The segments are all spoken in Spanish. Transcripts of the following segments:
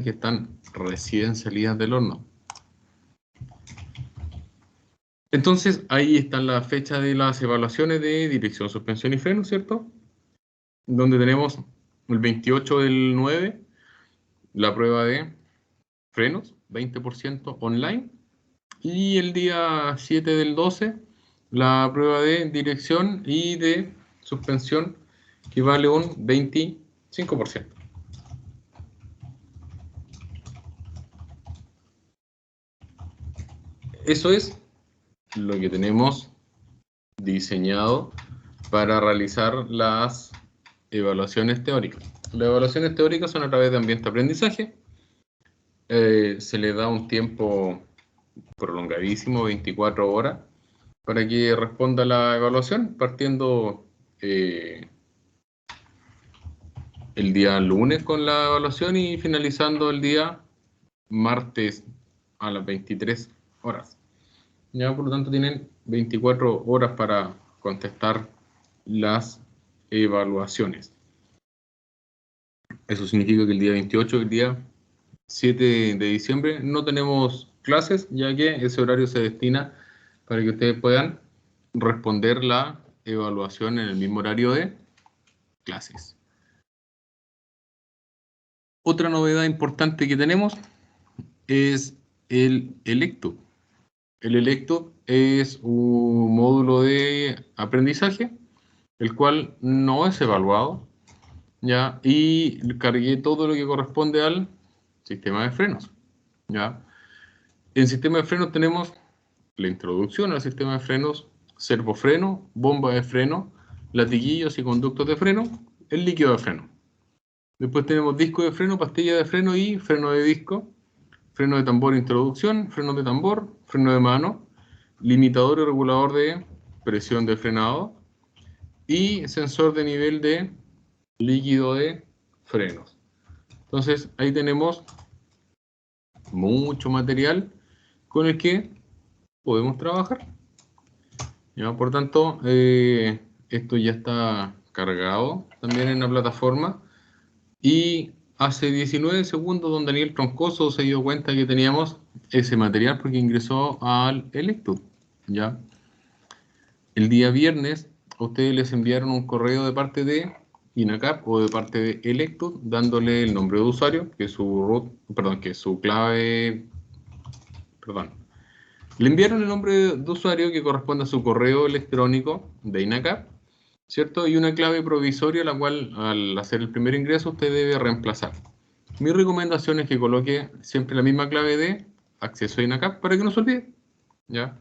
que están recién salidas del horno. Entonces, ahí están las fechas de las evaluaciones de dirección, suspensión y freno, ¿cierto? Donde tenemos el 28 del 9, la prueba de frenos, 20% online. Y el día 7 del 12, la prueba de dirección y de suspensión, que vale un 25%. Eso es lo que tenemos diseñado para realizar las evaluaciones teóricas. Las evaluaciones teóricas son a través de ambiente de aprendizaje. Se le da un tiempo prolongadísimo, 24 horas, para que responda la evaluación, partiendo el día lunes con la evaluación y finalizando el día martes a las 23 horas. Ya, por lo tanto, tienen 24 horas para contestar las evaluaciones. Eso significa que el día 28, el día 7 de diciembre, no tenemos clases, ya que ese horario se destina para que ustedes puedan responder la evaluación en el mismo horario de clases. Otra novedad importante que tenemos es el Electub. El Electub es un módulo de aprendizaje, el cual no es evaluado, ¿ya? Y cargué todo lo que corresponde al sistema de frenos, ¿ya? En sistema de frenos tenemos la introducción al sistema de frenos, servofreno, bomba de freno, latiguillos y conductos de freno, el líquido de freno. Después tenemos disco de freno, pastilla de freno y freno de disco, freno de tambor introducción, freno de tambor, freno de mano, limitador y regulador de presión de frenado y sensor de nivel de líquido de frenos. Entonces ahí tenemos mucho material con el que podemos trabajar. ¿Ya? Por tanto, esto ya está cargado también en la plataforma. Y hace 19 segundos don Daniel Troncoso se dio cuenta que teníamos ese material porque ingresó al Electub, ¿ya? El día viernes a ustedes les enviaron un correo de parte de INACAP o de parte de Electub dándole el nombre de usuario, que es su root, perdón, que es su clave, perdón. Le enviaron el nombre de usuario que corresponde a su correo electrónico de INACAP, ¿cierto? Y una clave provisoria, la cual al hacer el primer ingreso usted debe reemplazar. Mi recomendación es que coloque siempre la misma clave de acceso a INACAP para que no se olvide, ¿ya?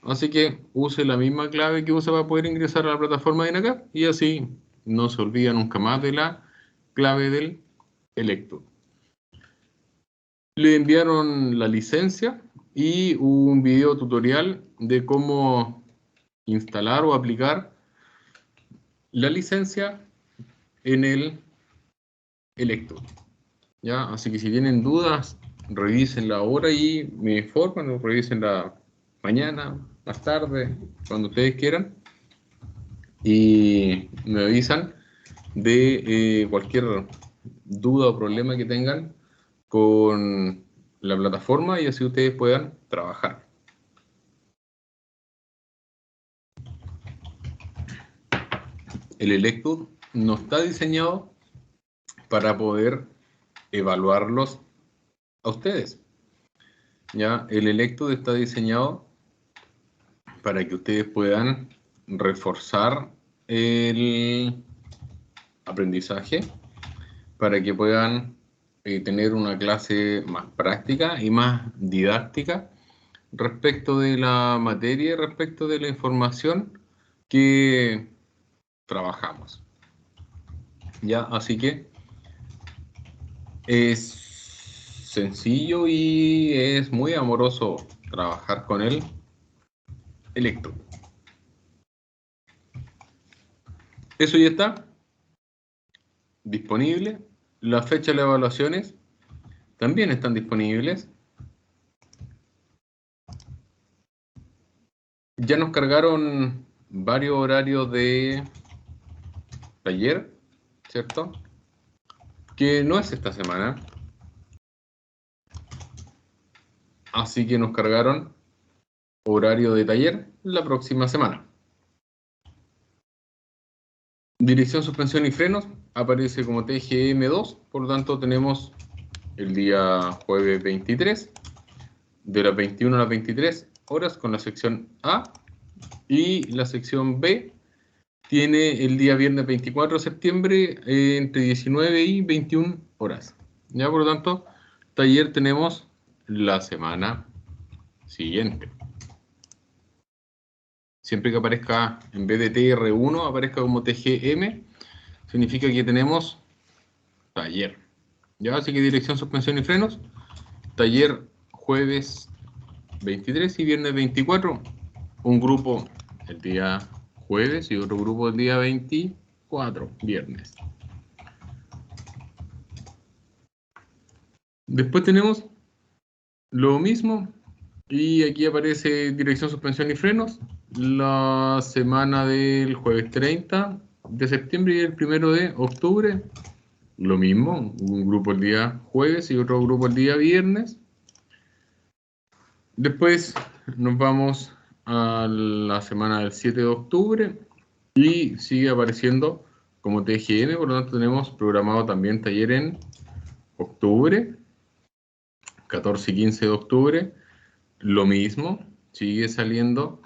Así que use la misma clave que usa para poder ingresar a la plataforma de INACAP y así no se olvida nunca más de la clave del Electub. Le enviaron la licencia y un video tutorial de cómo instalar o aplicar la licencia en el Electub, ¿ya? Así que si tienen dudas, revísenla ahora y me informan o revísenla mañana, más tarde, cuando ustedes quieran y me avisan de cualquier duda o problema que tengan con la plataforma y así ustedes puedan trabajar. El Electub no está diseñado para poder evaluarlos a ustedes. ¿Ya? El Electub está diseñado para que ustedes puedan reforzar el aprendizaje, para que puedan tener una clase más práctica y más didáctica respecto de la materia y respecto de la información que trabajamos. ¿Ya? Así que es sencillo y es muy amoroso trabajar con el Electub. Eso ya está disponible. La fecha de las evaluaciones también están disponibles. Ya nos cargaron varios horarios de taller, ¿cierto? Que no es esta semana. Así que nos cargaron horario de taller la próxima semana. Dirección, suspensión y frenos aparece como TGM2, por lo tanto tenemos el día jueves 23, de las 21 a las 23 horas con la sección A, y la sección B tiene el día viernes 24 de septiembre entre 19 y 21 horas. Ya, por lo tanto, taller tenemos la semana siguiente. Siempre que aparezca, en vez de TR1, aparezca como TGM, significa que tenemos taller. Ya, así que dirección, suspensión y frenos, taller jueves 23 y viernes 24, un grupo el día jueves y otro grupo el día 24, viernes. Después tenemos lo mismo, y aquí aparece dirección, suspensión y frenos, la semana del jueves 30 de septiembre y el 1 de octubre. Lo mismo, un grupo el día jueves y otro grupo el día viernes. Después nos vamos a la semana del 7 de octubre y sigue apareciendo como TGM, por lo tanto tenemos programado también taller en octubre, 14 y 15 de octubre. Lo mismo, sigue saliendo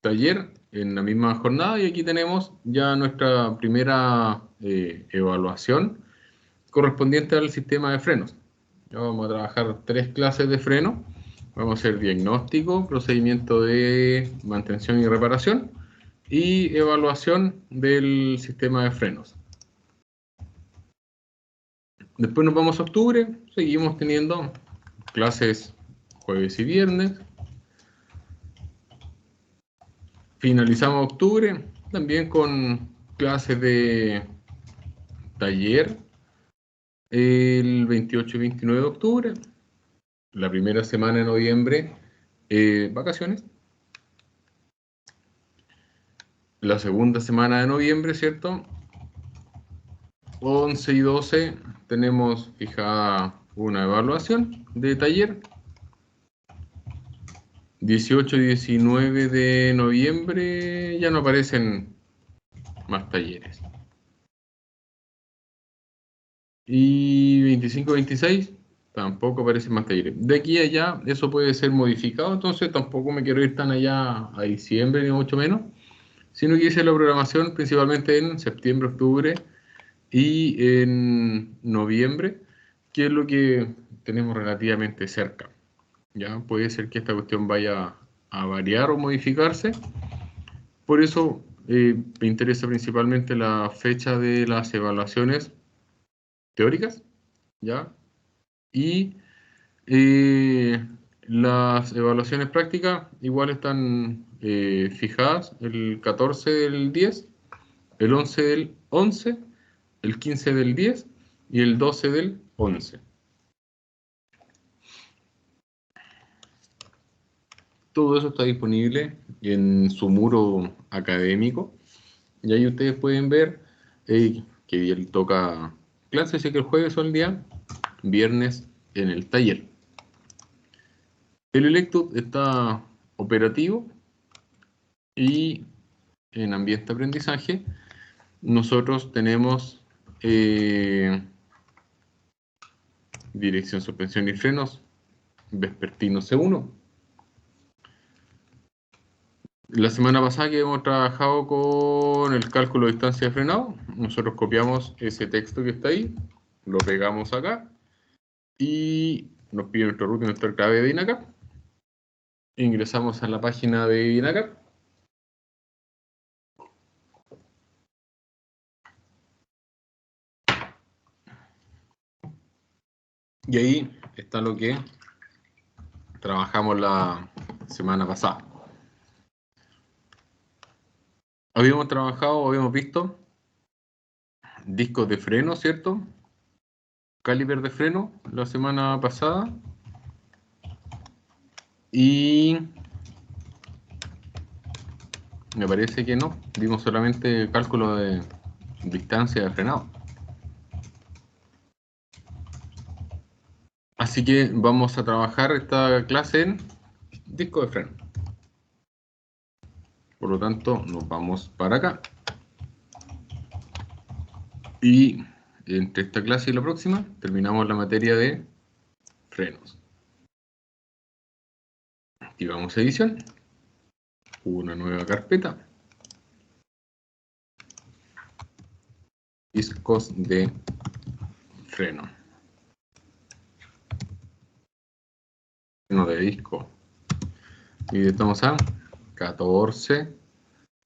taller en la misma jornada, y aquí tenemos ya nuestra primera evaluación correspondiente al sistema de frenos. Ya vamos a trabajar 3 clases de freno. Vamos a hacer diagnóstico, procedimiento de mantención y reparación y evaluación del sistema de frenos. Después nos vamos a octubre, seguimos teniendo clases jueves y viernes. Finalizamos octubre también con clases de taller el 28 y 29 de octubre. La primera semana de noviembre, vacaciones. La segunda semana de noviembre, ¿cierto? 11 y 12 tenemos fijada una evaluación de taller. 18 y 19 de noviembre ya no aparecen más talleres. Y 25 y 26 tampoco aparecen más talleres. De aquí a allá eso puede ser modificado, entonces tampoco me quiero ir tan allá a diciembre, ni mucho menos, sino que hice la programación principalmente en septiembre, octubre y en noviembre, que es lo que tenemos relativamente cerca. Ya puede ser que esta cuestión vaya a variar o modificarse. Por eso me interesa principalmente la fecha de las evaluaciones teóricas, ¿ya? Y las evaluaciones prácticas igual están fijadas el 14 del 10, el 11 del 11, el 15 del 10 y el 12 del 11. Todo eso está disponible en su muro académico, y ahí ustedes pueden ver qué día le toca clase. Sé que el jueves o el día viernes en el taller. El Electud está operativo y en ambiente de aprendizaje nosotros tenemos dirección, suspensión y frenos vespertino C1. La semana pasada que hemos trabajado con el cálculo de distancia de frenado, nosotros copiamos ese texto que está ahí, lo pegamos acá y nos pide nuestro root y nuestra clave de INACAP. Ingresamos a la página de INACAP. Y ahí está lo que trabajamos la semana pasada. Habíamos trabajado, habíamos visto discos de freno, ¿cierto? Caliper de freno la semana pasada. Y me parece que no, vimos solamente el cálculo de distancia de frenado. Así Así que vamos a trabajar esta clase en disco de freno. Por lo tanto, nos vamos para acá. Y entre esta clase y la próxima, terminamos la materia de frenos. Activamos edición. Una nueva carpeta. Discos de freno. Freno de disco. Y estamos a 14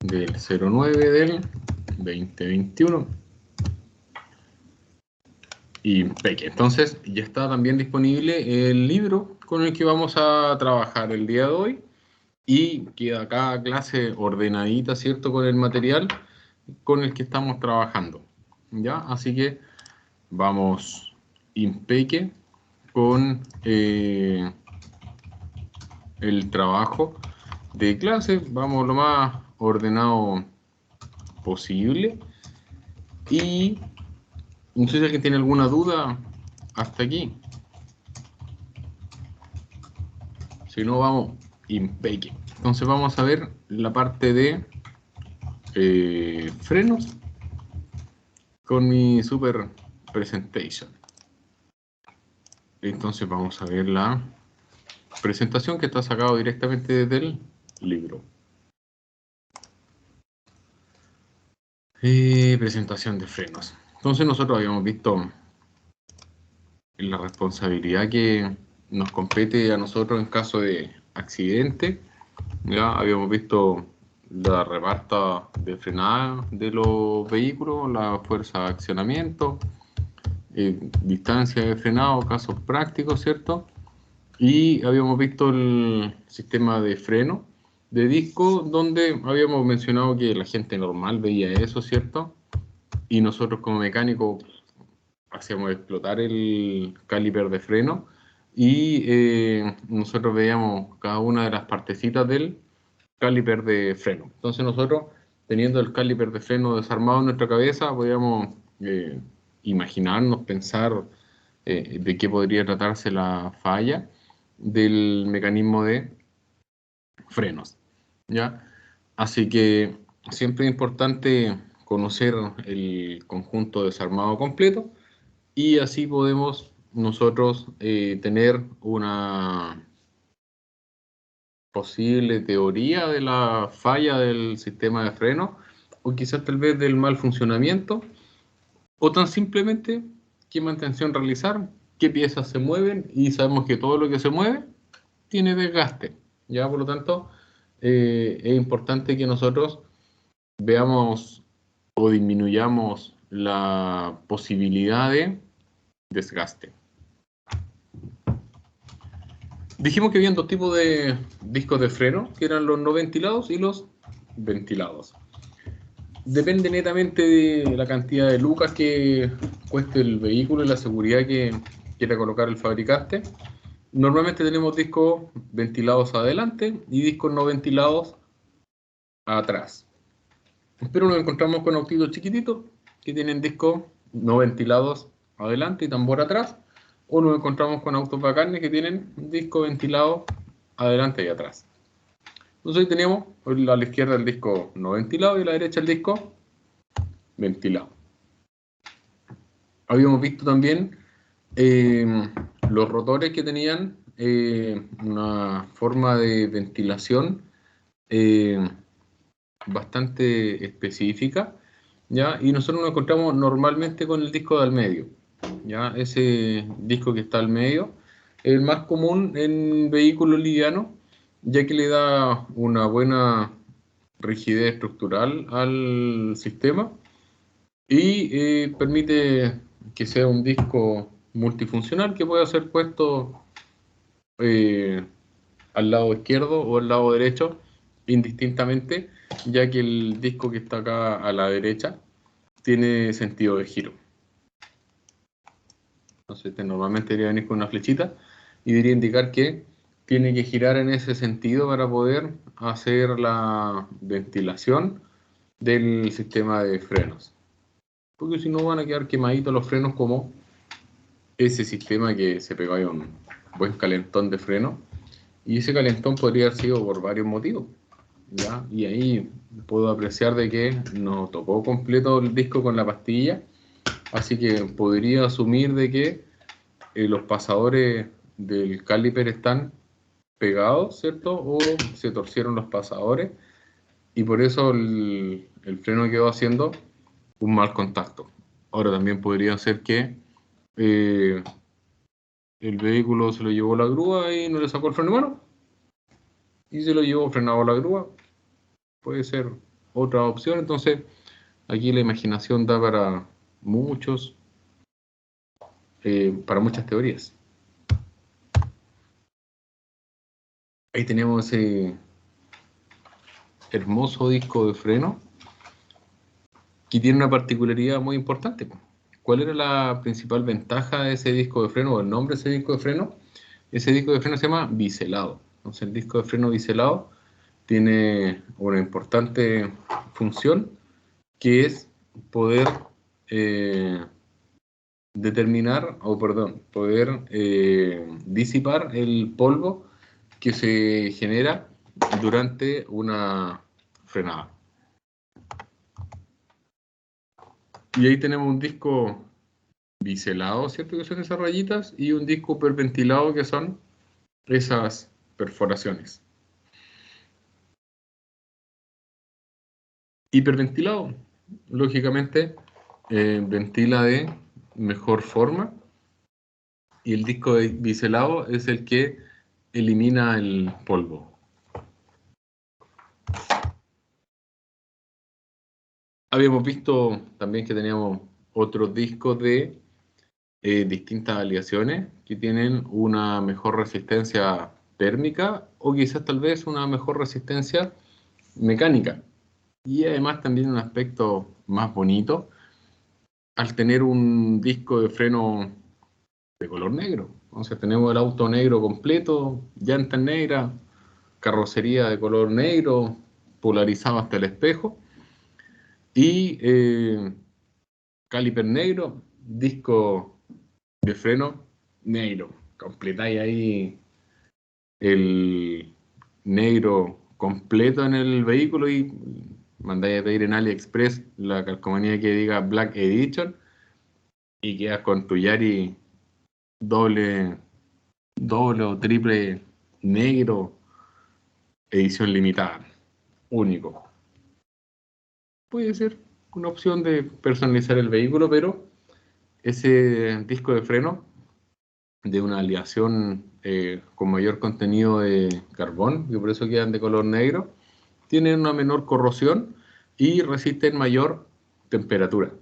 del 09 del 2021. Impecable. Entonces ya está también disponible el libro con el que vamos a trabajar el día de hoy. Y queda cada clase ordenadita, ¿cierto? Con el material con el que estamos trabajando. ¿Ya? Así que vamos impeque con el trabajo de clase. Vamos lo más ordenado posible. Y no sé si alguien tiene alguna duda hasta aquí. Si no, vamos impeque. Entonces vamos a ver la parte de frenos con mi super presentation. Entonces vamos a ver la presentación que está sacado directamente desde el libro. Presentación de frenos. Entonces nosotros habíamos visto la responsabilidad que nos compete a nosotros en caso de accidente. Ya habíamos visto la reparta de frenada de los vehículos, la fuerza de accionamiento, distancia de frenado, casos prácticos, ¿cierto? Y habíamos visto el sistema de freno de disco, donde habíamos mencionado que la gente normal veía eso, ¿cierto? Y nosotros como mecánicos hacíamos explotar el caliper de freno y nosotros veíamos cada una de las partecitas del caliper de freno. Entonces nosotros, teniendo el caliper de freno desarmado en nuestra cabeza, podíamos imaginarnos, pensar de qué podría tratarse la falla del mecanismo de frenos, ¿ya? Así que siempre es importante conocer el conjunto desarmado completo y así podemos nosotros tener una posible teoría de la falla del sistema de freno o quizás tal vez del mal funcionamiento o tan simplemente qué mantención realizar, qué piezas se mueven y sabemos que todo lo que se mueve tiene desgaste. Ya, por lo tanto, es importante que nosotros veamos o disminuyamos la posibilidad de desgaste. Dijimos que había dos tipos de discos de freno, que eran los no ventilados y los ventilados. Depende netamente de la cantidad de lucas que cueste el vehículo y la seguridad que quiera colocar el fabricante. Normalmente tenemos discos ventilados adelante y discos no ventilados atrás. Pero nos encontramos con autitos chiquititos que tienen discos no ventilados adelante y tambor atrás. O nos encontramos con autos bacanes que tienen disco ventilado adelante y atrás. Entonces ahí tenemos a la izquierda el disco no ventilado y a la derecha el disco ventilado. Habíamos visto también los rotores que tenían una forma de ventilación bastante específica, ¿ya? Y nosotros nos encontramos normalmente con el disco del medio, ¿ya? Ese disco que está al medio es el más común en vehículos livianos, ya que le da una buena rigidez estructural al sistema y permite que sea un disco multifuncional que pueda ser puesto al lado izquierdo o al lado derecho indistintamente, ya que el disco que está acá a la derecha tiene sentido de giro. Entonces normalmente debería venir con una flechita y debería indicar que tiene que girar en ese sentido para poder hacer la ventilación del sistema de frenos. Porque si no van a quedar quemaditos los frenos como ese sistema que se pegó ahí un buen calentón de freno, y ese calentón podría haber sido por varios motivos, ¿ya? Y ahí puedo apreciar de que no tocó completo el disco con la pastilla, así que podría asumir de que los pasadores del caliper están pegados, ¿cierto? O se torcieron los pasadores y por eso el freno quedó haciendo un mal contacto. Ahora también podría ser que eh, el vehículo se lo llevó la grúa y no le sacó el freno de mano y se lo llevó frenado la grúa. Puede ser otra opción. Entonces, aquí la imaginación da muchos, para muchas teorías. Ahí tenemos ese hermoso disco de freno que tiene una particularidad muy importante. ¿Cuál era la principal ventaja de ese disco de freno o el nombre de ese disco de freno? Ese disco de freno se llama biselado. Entonces, el disco de freno biselado tiene una importante función que es poder eh, determinar, o perdón, poder disipar el polvo que se genera durante una frenada. Y ahí tenemos un disco biselado, ¿cierto? Que son esas rayitas, y un disco hiperventilado que son esas perforaciones. Hiperventilado, lógicamente, ventila de mejor forma, y el disco biselado es el que elimina el polvo. Habíamos visto también que teníamos otros discos de distintas aleaciones que tienen una mejor resistencia térmica o quizás tal vez una mejor resistencia mecánica. Y además también un aspecto más bonito al tener un disco de freno de color negro. Entonces tenemos el auto negro completo, llantas negras, carrocería de color negro, polarizado hasta el espejo y caliper negro, disco de freno negro. Completáis ahí el negro completo en el vehículo y mandáis a pedir en AliExpress la calcomanía que diga Black Edition y quedas con tu Yari doble, doble o triple negro, edición limitada, único. Puede ser una opción de personalizar el vehículo, pero ese disco de freno de una aleación con mayor contenido de carbón, y por eso quedan de color negro, tienen una menor corrosión y resisten mayor temperatura.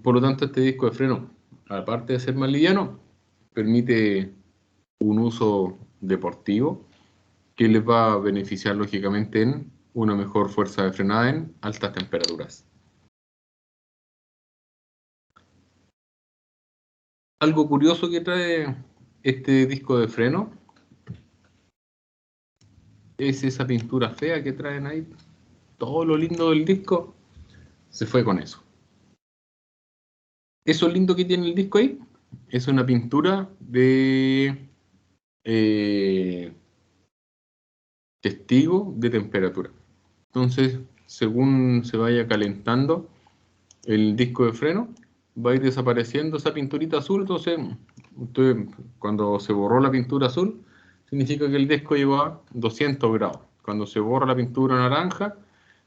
Por lo tanto, este disco de freno, aparte de ser más liviano, permite un uso deportivo que les va a beneficiar lógicamente en una mejor fuerza de frenada en altas temperaturas. Algo curioso que trae este disco de freno es esa pintura fea que traen ahí. Todo lo lindo del disco se fue con eso. Eso lindo que tiene el disco ahí es una pintura de eh, testigo de temperatura. Entonces, según se vaya calentando el disco de freno, va a ir desapareciendo esa pinturita azul. Entonces, usted, cuando se borró la pintura azul, significa que el disco llegó a 200 grados. Cuando se borra la pintura naranja,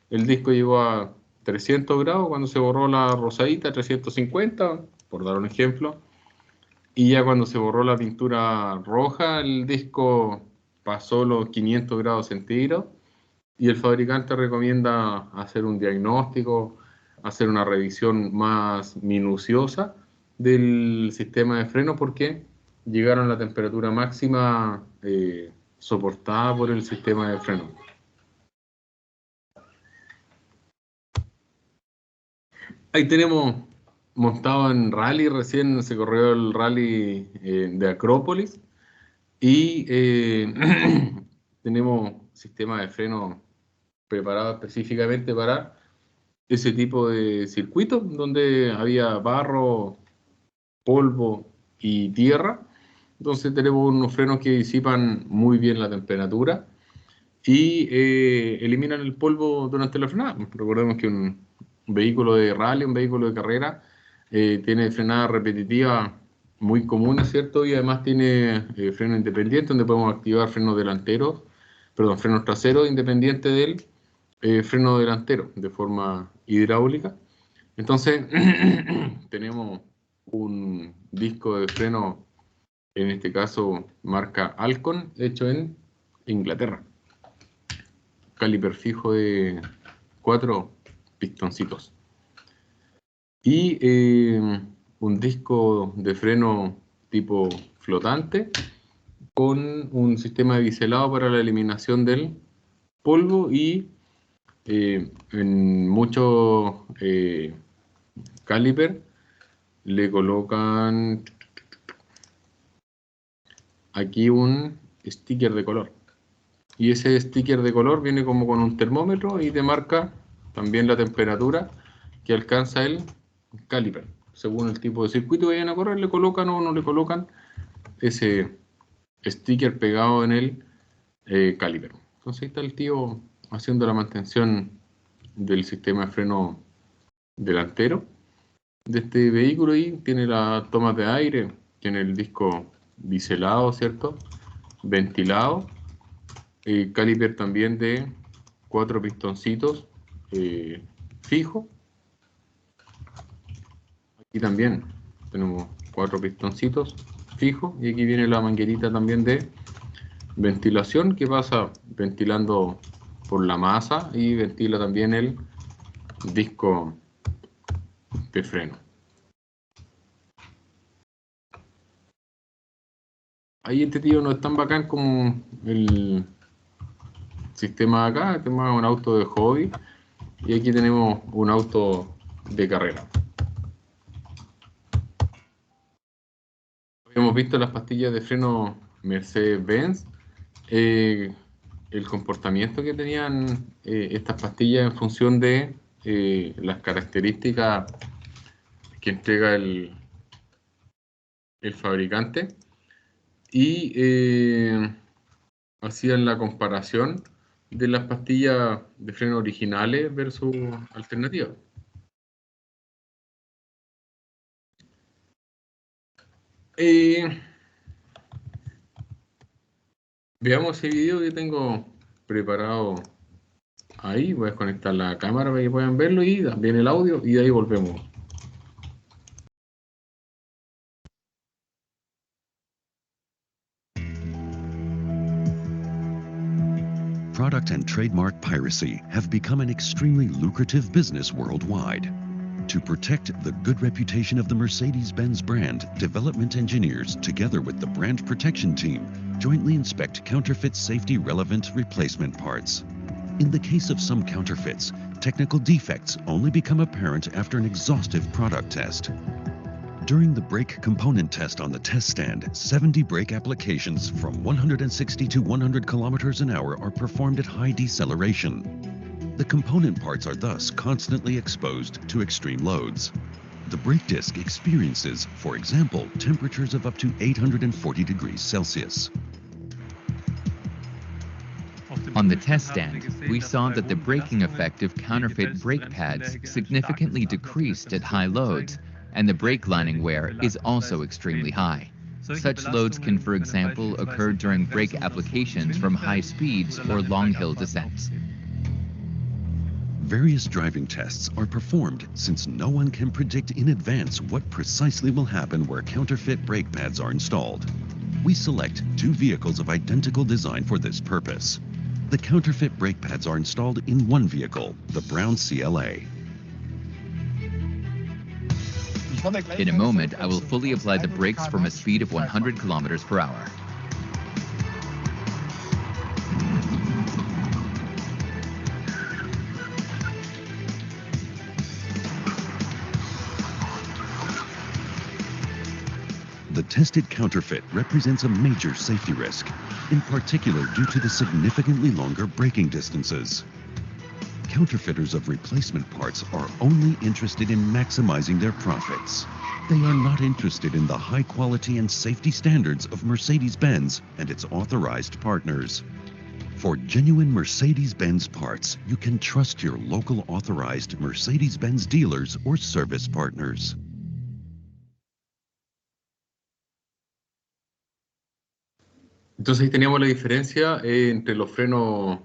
el disco llegó a 300 grados. Cuando se borró la rosadita, 350, por dar un ejemplo. Y ya cuando se borró la pintura roja, el disco pasó los 500 grados centígrados y el fabricante recomienda hacer un diagnóstico, hacer una revisión más minuciosa del sistema de freno porque llegaron a la temperatura máxima soportada por el sistema de freno. Ahí tenemos montado en rally, recién se corrió el rally de Acrópolis y tenemos sistema de freno preparado específicamente para ese tipo de circuito donde había barro, polvo y tierra. Entonces tenemos unos frenos que disipan muy bien la temperatura y eliminan el polvo durante la frenada. Recordemos que un vehículo de rally, un vehículo de carrera, tiene frenada repetitiva muy común, ¿cierto? Y además tiene freno independiente, donde podemos activar frenos delanteros, perdón, frenos traseros independientes del freno delantero de forma hidráulica. Entonces, tenemos un disco de freno, en este caso marca Alcon, hecho en Inglaterra. Caliper fijo de 4 pistoncitos. Y un disco de freno tipo flotante con un sistema de biselado para la eliminación del polvo y en muchos caliper le colocan aquí un sticker de color. Y ese sticker de color viene como con un termómetro y te marca también la temperatura que alcanza el caliper. Según el tipo de circuito que vayan a correr, le colocan o no le colocan ese sticker pegado en el caliper. Entonces ahí está el tío haciendo la mantención del sistema de freno delantero de este vehículo y tiene las tomas de aire, tiene el disco biselado, ¿cierto? Ventilado, caliper también de 4 pistoncitos fijo. Aquí también tenemos 4 pistoncitos fijos y aquí viene la manguerita también de ventilación que pasa ventilando por la masa y ventila también el disco de freno. Ahí este tío no es tan bacán como el sistema de acá. Este es más un auto de hobby y aquí tenemos un auto de carrera. Habíamos visto las pastillas de freno Mercedes-Benz, el comportamiento que tenían estas pastillas en función de las características que entrega el fabricante y hacían la comparación de las pastillas de freno originales versus alternativas. Veamos ese video que tengo preparado ahí. Voy a desconectar la cámara para que puedan verlo y también el audio y de ahí volvemos. Product and trademark piracy have become an extremely lucrative business worldwide. To protect the good reputation of the Mercedes-Benz brand, development engineers, together with the brand protection team, jointly inspect counterfeit safety-relevant replacement parts. In the case of some counterfeits, technical defects only become apparent after an exhaustive product test. During the brake component test on the test stand, 70 brake applications from 160 to 100 kilometers an hour are performed at high deceleration. The component parts are thus constantly exposed to extreme loads. The brake disc experiences, for example, temperatures of up to 840 degrees Celsius. On the test stand, we saw that the braking effect of counterfeit brake pads significantly decreased at high loads, and the brake lining wear is also extremely high. Such loads can, for example, occur during brake applications from high speeds or long hill descents. Various driving tests are performed since no one can predict in advance what precisely will happen where counterfeit brake pads are installed. We select 2 vehicles of identical design for this purpose. The counterfeit brake pads are installed in one vehicle, the Brown CLA. In a moment, I will fully apply the brakes from a speed of 100 kilometers per hour. The tested counterfeit represents a major safety risk, in particular due to the significantly longer braking distances. Counterfeiters of replacement parts are only interested in maximizing their profits. they are not interested in the high quality and safety standards of Mercedes-Benz and its authorized partners. For genuine Mercedes-Benz parts, you can trust your local authorized Mercedes-Benz dealers or service partners. Entonces ahí teníamos la diferencia entre los frenos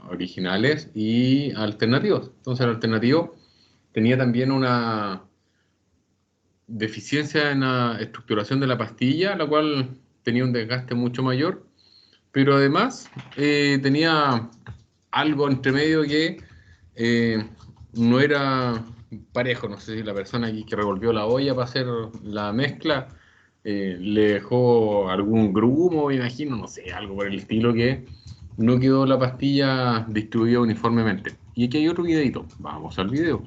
originales y alternativos. Entonces el alternativo tenía también una deficiencia en la estructuración de la pastilla, la cual tenía un desgaste mucho mayor, pero además tenía algo entre medio que eh, no era parejo. No sé si la persona aquí que revolvió la olla para hacer la mezcla le dejó algún grumo, me imagino, no sé, algo por el estilo que no quedó la pastilla distribuida uniformemente. Y aquí hay otro videito. Vamos al video.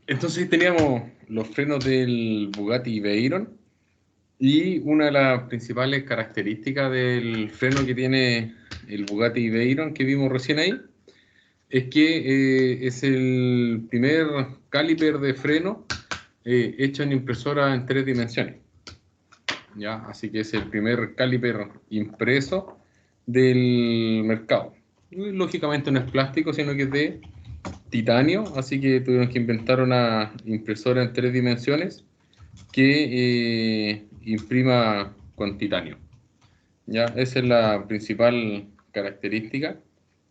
Entonces teníamos los frenos del Bugatti Veyron, y una de las principales características del freno que tiene el Bugatti Veyron que vimos recién ahí es que es el primer caliper de freno hecho en impresora en 3 dimensiones. ¿Ya? Así que es el primer caliper impreso del mercado. Lógicamente no es plástico, sino que es de titanio, así que tuvieron que inventar una impresora en 3 dimensiones que imprima con titanio. ¿Ya? Esa es la principal característica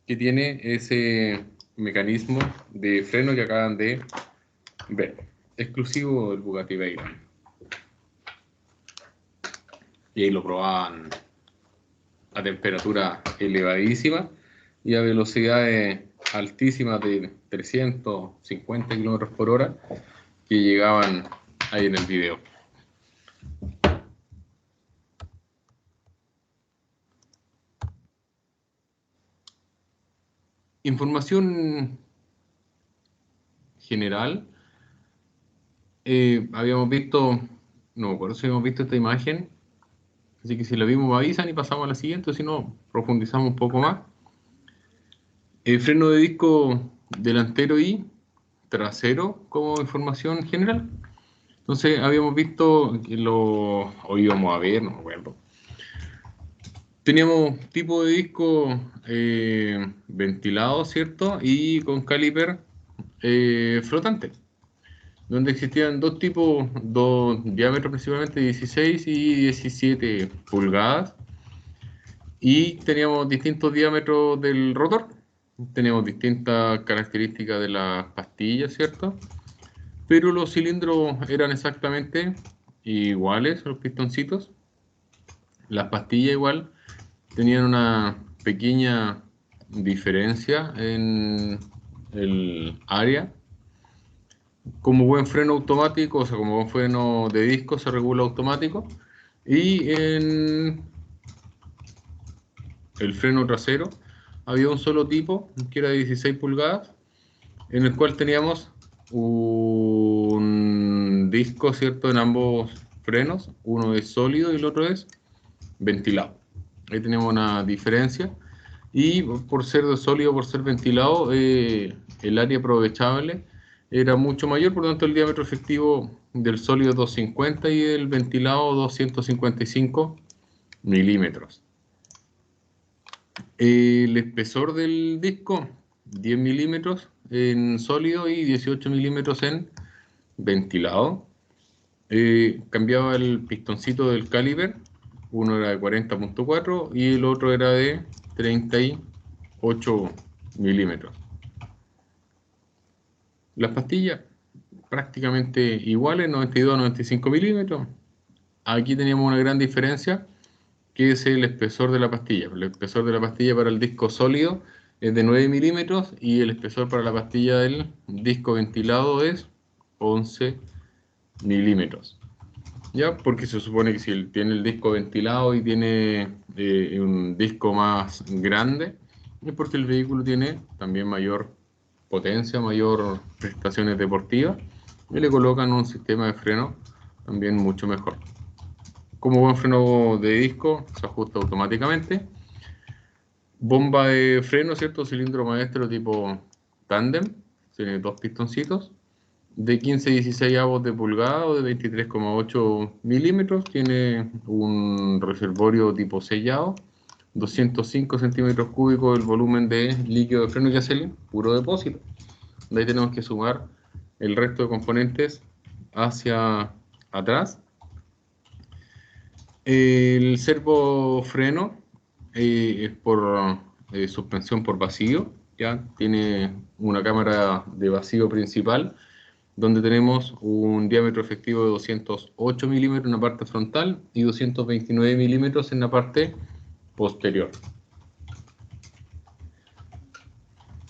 que tiene ese mecanismo de freno que acaban de ver, exclusivo del Bugatti Veyron. Y ahí lo probaban a temperatura elevadísima y a velocidades altísimas de 350 kilómetros por hora que llegaban ahí en el video. Información general. Habíamos visto, no me acuerdo si habíamos visto esta imagen, así que si la vimos me avisan y pasamos a la siguiente, o si no, profundizamos un poco más. El freno de disco delantero y trasero como información general. Entonces habíamos visto que o íbamos a ver, no me acuerdo. Teníamos tipo de disco ventilado, ¿cierto? Y con caliper flotante, donde existían dos tipos, dos diámetros principalmente, 16 y 17 pulgadas, y teníamos distintos diámetros del rotor, teníamos distintas características de las pastillas, ¿cierto? Pero los cilindros eran exactamente iguales, los pistoncitos, las pastillas igual, tenían una pequeña diferencia en el área. Como buen freno automático, o sea, como buen freno de disco, se regula automático. Y en el freno trasero había un solo tipo, que era de 16 pulgadas, en el cual teníamos un disco, ¿cierto?, en ambos frenos. Uno es sólido y el otro es ventilado. Ahí tenemos una diferencia. Y por ser de sólido, por ser ventilado, el área aprovechable era mucho mayor, por lo tanto el diámetro efectivo del sólido es 250 y del ventilado 255 milímetros. El espesor del disco, 10 milímetros en sólido y 18 milímetros en ventilado. Cambiaba el pistoncito del caliper, uno era de 40.4 y el otro era de 38 milímetros. Las pastillas prácticamente iguales, 92 a 95 milímetros. Aquí teníamos una gran diferencia, que es el espesor de la pastilla. El espesor de la pastilla para el disco sólido es de 9 milímetros y el espesor para la pastilla del disco ventilado es 11 milímetros. ¿Ya? Porque se supone que si tiene el disco ventilado y tiene un disco más grande, es porque el vehículo tiene también mayor potencia, mayor prestaciones deportivas, y le colocan un sistema de freno también mucho mejor. Como buen freno de disco, se ajusta automáticamente. Bomba de freno, ¿cierto? Cilindro maestro tipo tándem, tiene dos pistoncitos, de 15-16 avos de pulgada o de 23,8 milímetros, tiene un reservorio tipo sellado, 205 centímetros cúbicos el volumen de líquido de freno y gasolina, puro depósito. De ahí tenemos que sumar el resto de componentes hacia atrás. El servo freno es por suspensión por vacío, ¿ya? Tiene una cámara de vacío principal, donde tenemos un diámetro efectivo de 208 milímetros en la parte frontal y 229 milímetros en la parte posterior.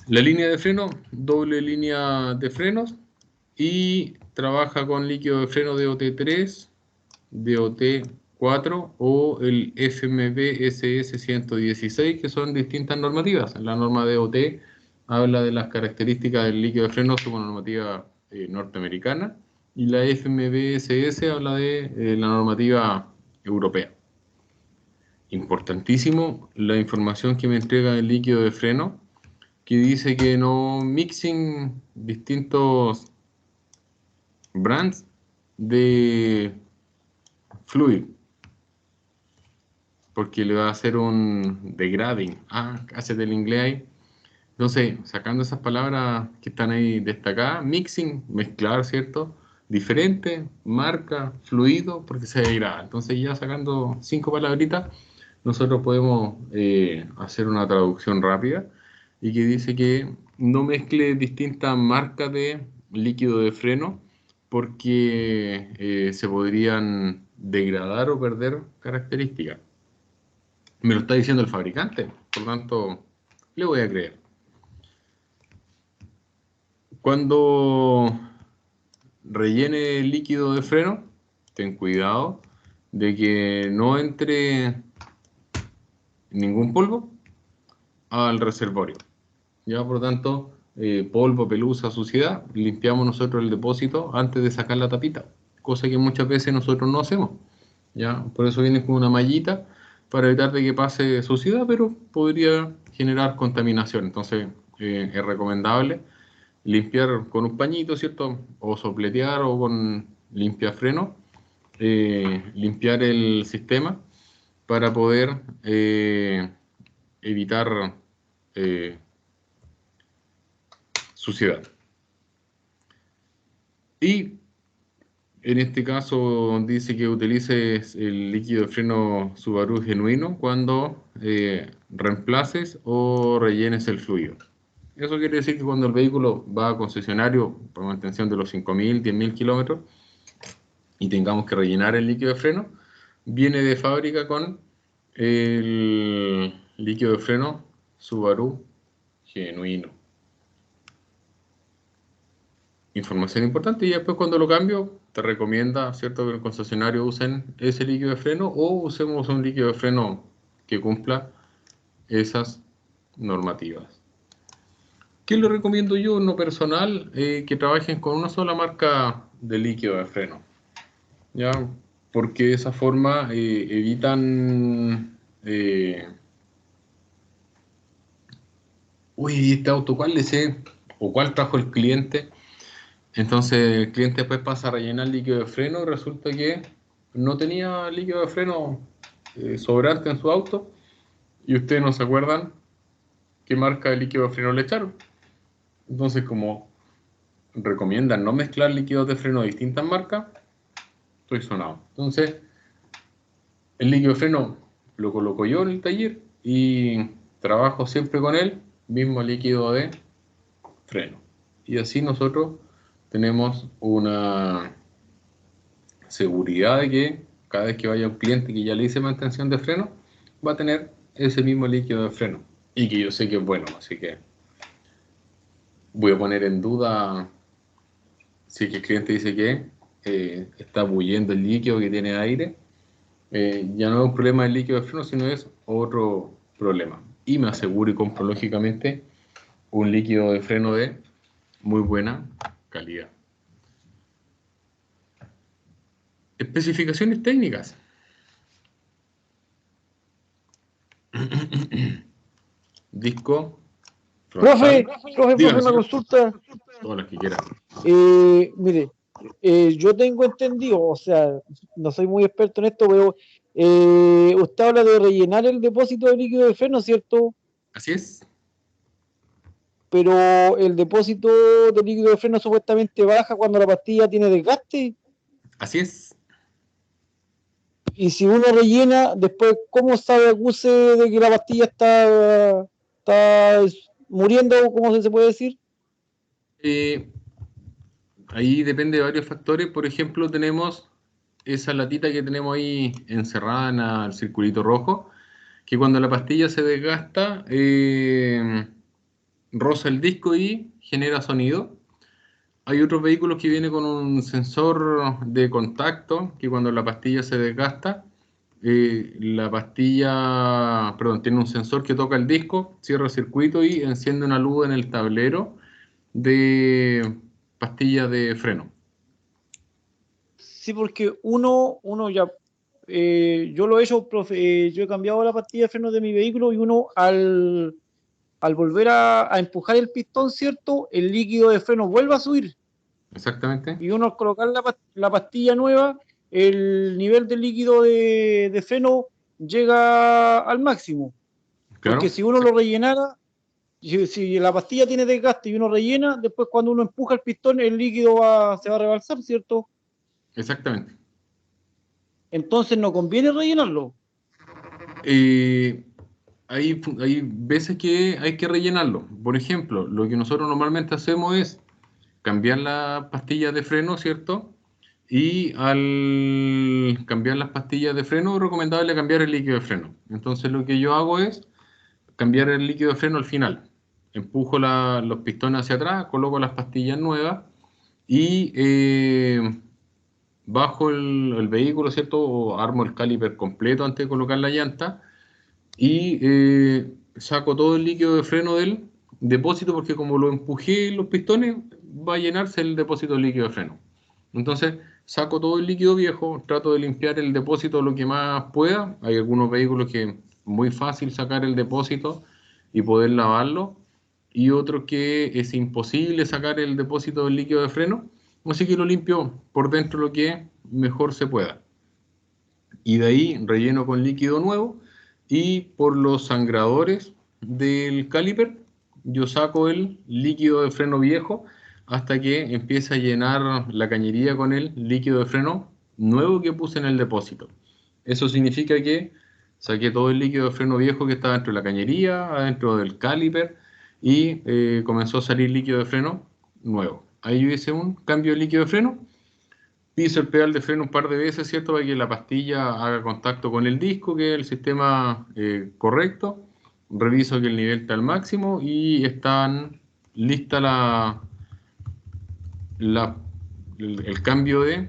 La línea de freno, doble línea de frenos, y trabaja con líquido de freno DOT3, DOT4 o el FMB SS 116, que son distintas normativas. La norma DOT habla de las características del líquido de freno, su normativa norteamericana, y la FMVSS habla de la normativa europea. Importantísimo la información que me entrega el líquido de freno, que dice que no mixing distintos brands de fluid, porque le va a hacer un degrading. Hace del inglés ahí. Entonces, sacando esas palabras que están ahí destacadas, mixing, mezclar, ¿cierto? Diferente, marca, fluido, porque se degrada. Entonces, ya sacando 5 palabritas, nosotros podemos hacer una traducción rápida y que dice que no mezcle distintas marcas de líquido de freno porque se podrían degradar o perder características. Me lo está diciendo el fabricante, por lo tanto, le voy a creer. Cuando rellene el líquido de freno, ten cuidado de que no entre ningún polvo al reservorio. Ya, por lo tanto, polvo, pelusa, suciedad, limpiamos nosotros el depósito antes de sacar la tapita, cosa que muchas veces nosotros no hacemos. Ya, por eso viene con una mallita para evitar de que pase suciedad, pero podría generar contaminación. Entonces, es recomendable limpiar con un pañito, ¿cierto? O sopletear o con limpiafreno, limpiar el sistema para poder evitar suciedad. Y en este caso dice que utilices el líquido de freno Subaru genuino cuando reemplaces o rellenes el fluido. Eso quiere decir que cuando el vehículo va a concesionario por mantención de los 5.000, 10.000 kilómetros y tengamos que rellenar el líquido de freno, viene de fábrica con el líquido de freno Subaru genuino. Información importante, y después cuando lo cambio te recomienda, ¿cierto?, que el concesionario usen ese líquido de freno o usemos un líquido de freno que cumpla esas normativas. ¿Qué le recomiendo yo en lo personal? Que trabajen con una sola marca de líquido de freno, ¿ya? Porque de esa forma evitan este auto, ¿cuál le sé? ¿O cuál trajo el cliente? Entonces el cliente después pasa a rellenar líquido de freno y resulta que no tenía líquido de freno sobrante en su auto y ustedes no se acuerdan qué marca de líquido de freno le echaron. Entonces, como recomiendan no mezclar líquidos de freno de distintas marcas, estoy sonado. Entonces, el líquido de freno lo coloco yo en el taller y trabajo siempre con él, mismo líquido de freno. Y así nosotros tenemos una seguridad de que cada vez que vaya un cliente que ya le hice mantención de freno, va a tener ese mismo líquido de freno. Y que yo sé que es bueno, así que voy a poner en duda si el cliente dice que está bulliendo el líquido, que tiene aire. Ya no es un problema del líquido de freno, sino es otro problema. Y me aseguro y compro lógicamente un líquido de freno de muy buena calidad. Especificaciones técnicas. Disco Profe, frontal. profe, una señor. consulta. Todas las que quiera. Mire, yo tengo entendido, o sea, no soy muy experto en esto, pero usted habla de rellenar el depósito de líquido de freno, ¿cierto? Así es. Pero el depósito de líquido de freno supuestamente baja cuando la pastilla tiene desgaste. Así es. Y si uno rellena, después, ¿cómo sabe acuse de que la pastilla está muriendo, cómo se puede decir? Ahí depende de varios factores. Por ejemplo, tenemos esa latita que tenemos ahí encerrada en el circulito rojo, que cuando la pastilla se desgasta, roza el disco y genera sonido. Hay otros vehículos que vienen con un sensor de contacto, que cuando la pastilla se desgasta, tiene un sensor que toca el disco, cierra el circuito y enciende una luz en el tablero de pastillas de freno. Sí, porque uno ya, yo lo he hecho, profe, yo he cambiado la pastilla de freno de mi vehículo y uno al volver a empujar el pistón, ¿cierto? El líquido de freno vuelve a subir. Exactamente. Y uno al colocar la pastilla nueva, el nivel de líquido de freno llega al máximo. Claro. Porque si uno lo rellenara, si la pastilla tiene desgaste y uno rellena, después cuando uno empuja el pistón, el líquido se va a rebalsar, ¿cierto? Exactamente. Entonces no conviene rellenarlo. Hay veces que hay que rellenarlo. Por ejemplo, lo que nosotros normalmente hacemos es cambiar las pastillas de freno, ¿cierto? Y al cambiar las pastillas de freno, es recomendable cambiar el líquido de freno. Entonces lo que yo hago es cambiar el líquido de freno al final. Empujo los pistones hacia atrás, coloco las pastillas nuevas y bajo el vehículo, ¿cierto? O armo el caliper completo antes de colocar la llanta y saco todo el líquido de freno del depósito porque como lo empujé en los pistones, va a llenarse el depósito de líquido de freno. Entonces saco todo el líquido viejo, trato de limpiar el depósito lo que más pueda. Hay algunos vehículos que es muy fácil sacar el depósito y poder lavarlo, y otros que es imposible sacar el depósito del líquido de freno, así que lo limpio por dentro lo que mejor se pueda. Y de ahí relleno con líquido nuevo, y por los sangradores del caliper yo saco el líquido de freno viejo hasta que empiece a llenar la cañería con el líquido de freno nuevo que puse en el depósito. Eso significa que saqué todo el líquido de freno viejo que estaba dentro de la cañería, adentro del caliper, y comenzó a salir líquido de freno nuevo. Ahí yo hice un cambio de líquido de freno, piso el pedal de freno un par de veces, ¿cierto? Para que la pastilla haga contacto con el disco, que es el sistema correcto. Reviso que el nivel está al máximo y están lista el cambio de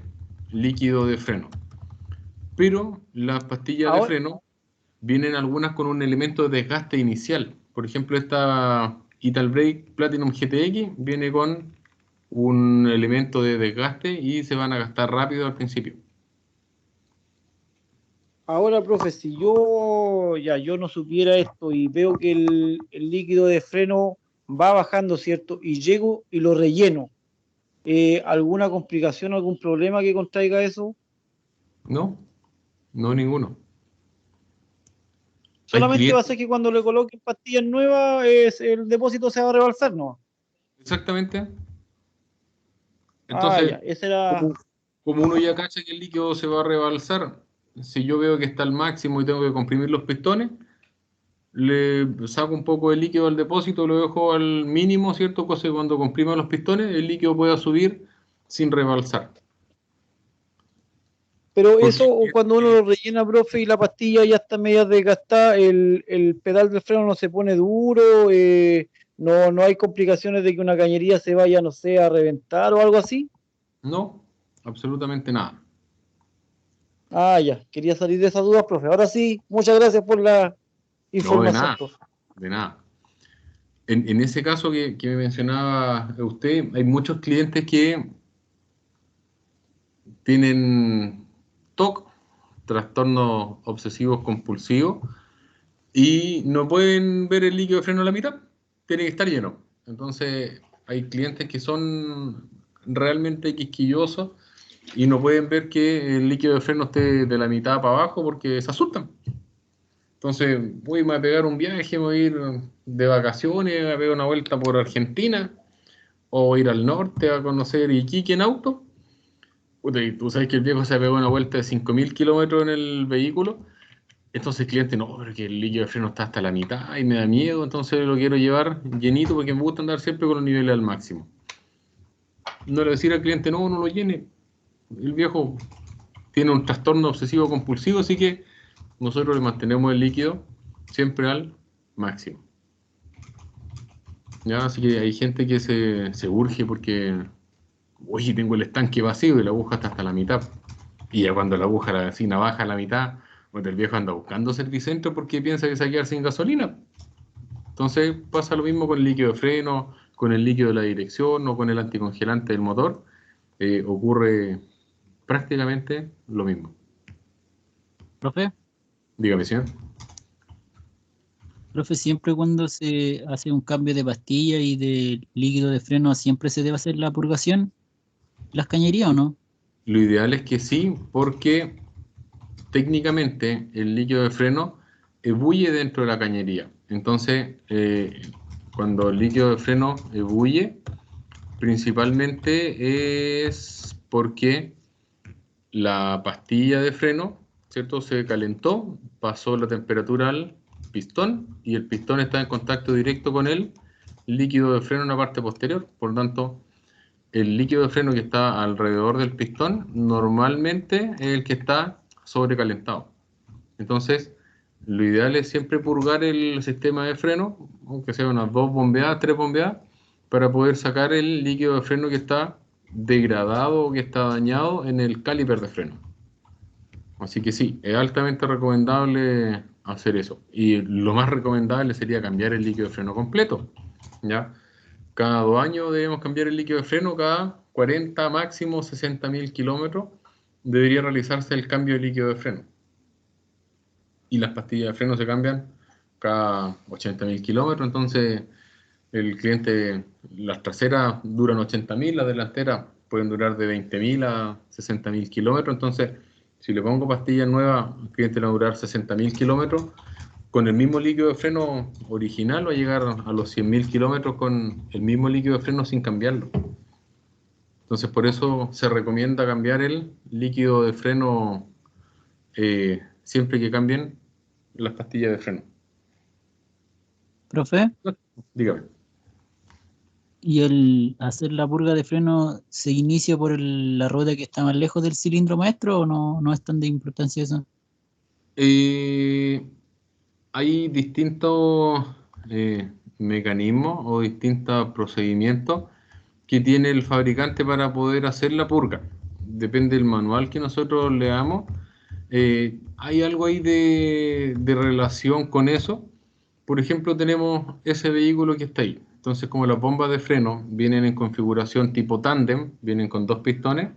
líquido de freno. Pero las pastillas de freno vienen algunas con un elemento de desgaste inicial. Por ejemplo, esta Italbrake Platinum GTX viene con un elemento de desgaste y se van a gastar rápido al principio. Ahora, profe, si yo no supiera esto y veo que el líquido de freno va bajando, ¿cierto? Y llego y lo relleno, ¿alguna complicación, algún problema que contraiga eso? No, no ninguno. Solamente va a ser que cuando le coloquen pastillas nuevas, el depósito se va a rebalsar, ¿no? Exactamente. Entonces, esa era... como uno ya cacha que el líquido se va a rebalsar, si yo veo que está al máximo y tengo que comprimir los pistones, le saco un poco de líquido al depósito, lo dejo al mínimo, ¿cierto? Cosa que cuando comprima los pistones, el líquido pueda subir sin rebalsar. Pero eso, cuando uno lo rellena, profe, y la pastilla ya está media desgastada, el pedal de freno no se pone duro, no hay complicaciones de que una cañería se vaya, no sé, a reventar o algo así. No, absolutamente nada. Ya, quería salir de esa duda, profe. Ahora sí, muchas gracias por la información, No, profe. de nada. En ese caso que me mencionaba usted, hay muchos clientes que tienen TOC, trastornos obsesivos compulsivos, y no pueden ver el líquido de freno a la mitad, tiene que estar lleno. Entonces, hay clientes que son realmente quisquillosos y no pueden ver que el líquido de freno esté de la mitad para abajo porque se asustan. Entonces, voy a pegar un viaje, voy a ir de vacaciones, a pegar una vuelta por Argentina, o ir al norte a conocer Iquique en auto. Y tú sabes que el viejo se pegó una vuelta de 5.000 kilómetros en el vehículo. Entonces el cliente, no, porque el líquido de freno está hasta la mitad y me da miedo, entonces lo quiero llevar llenito porque me gusta andar siempre con los niveles al máximo. No le decir al cliente, no lo llene. El viejo tiene un trastorno obsesivo compulsivo, así que nosotros le mantenemos el líquido siempre al máximo. ¿Ya? Así que hay gente que se urge porque, oye, tengo el estanque vacío y la aguja está hasta la mitad. Y ya cuando la aguja, la vecina, baja a la mitad, pues el viejo anda buscando servicentro porque piensa que se va a quedar sin gasolina. Entonces pasa lo mismo con el líquido de freno, con el líquido de la dirección o con el anticongelante del motor, ocurre prácticamente lo mismo. Profe, Dígame, señor. profe, siempre cuando se hace un cambio de pastilla y de líquido de freno, ¿siempre se debe hacer la purgación? ¿Las cañerías o no? Lo ideal es que sí, porque técnicamente el líquido de freno ebulle dentro de la cañería. Entonces, cuando el líquido de freno ebulle, principalmente es porque la pastilla de freno, ¿cierto? Se calentó, pasó la temperatura al pistón y el pistón está en contacto directo con el líquido de freno en la parte posterior. Por lo tanto, el líquido de freno que está alrededor del pistón normalmente es el que está sobrecalentado. Entonces, lo ideal es siempre purgar el sistema de freno, aunque sea unas 2 bombeadas, 3 bombeadas, para poder sacar el líquido de freno que está degradado o que está dañado en el caliper de freno. Así que sí, es altamente recomendable hacer eso. Y lo más recomendable sería cambiar el líquido de freno completo, ¿ya? Cada 2 años debemos cambiar el líquido de freno, cada 40, máximo 60.000 kilómetros debería realizarse el cambio de líquido de freno. Y las pastillas de freno se cambian cada 80.000 kilómetros, entonces el cliente, las traseras duran 80.000, las delanteras pueden durar de 20.000 a 60.000 kilómetros, entonces si le pongo pastillas nuevas, el cliente le va a durar 60.000 kilómetros. Con el mismo líquido de freno original va a llegar a los 100.000 kilómetros con el mismo líquido de freno sin cambiarlo. Entonces por eso se recomienda cambiar el líquido de freno siempre que cambien las pastillas de freno. Profe, Dígame. ¿y el hacer la purga de freno se inicia por la rueda que está más lejos del cilindro maestro o no es tan de importancia eso? Hay distintos mecanismos o distintos procedimientos que tiene el fabricante para poder hacer la purga. Depende del manual que nosotros leamos. Hay algo ahí de relación con eso. Por ejemplo, tenemos ese vehículo que está ahí. Entonces, como las bombas de freno vienen en configuración tipo tándem, vienen con 2 pistones,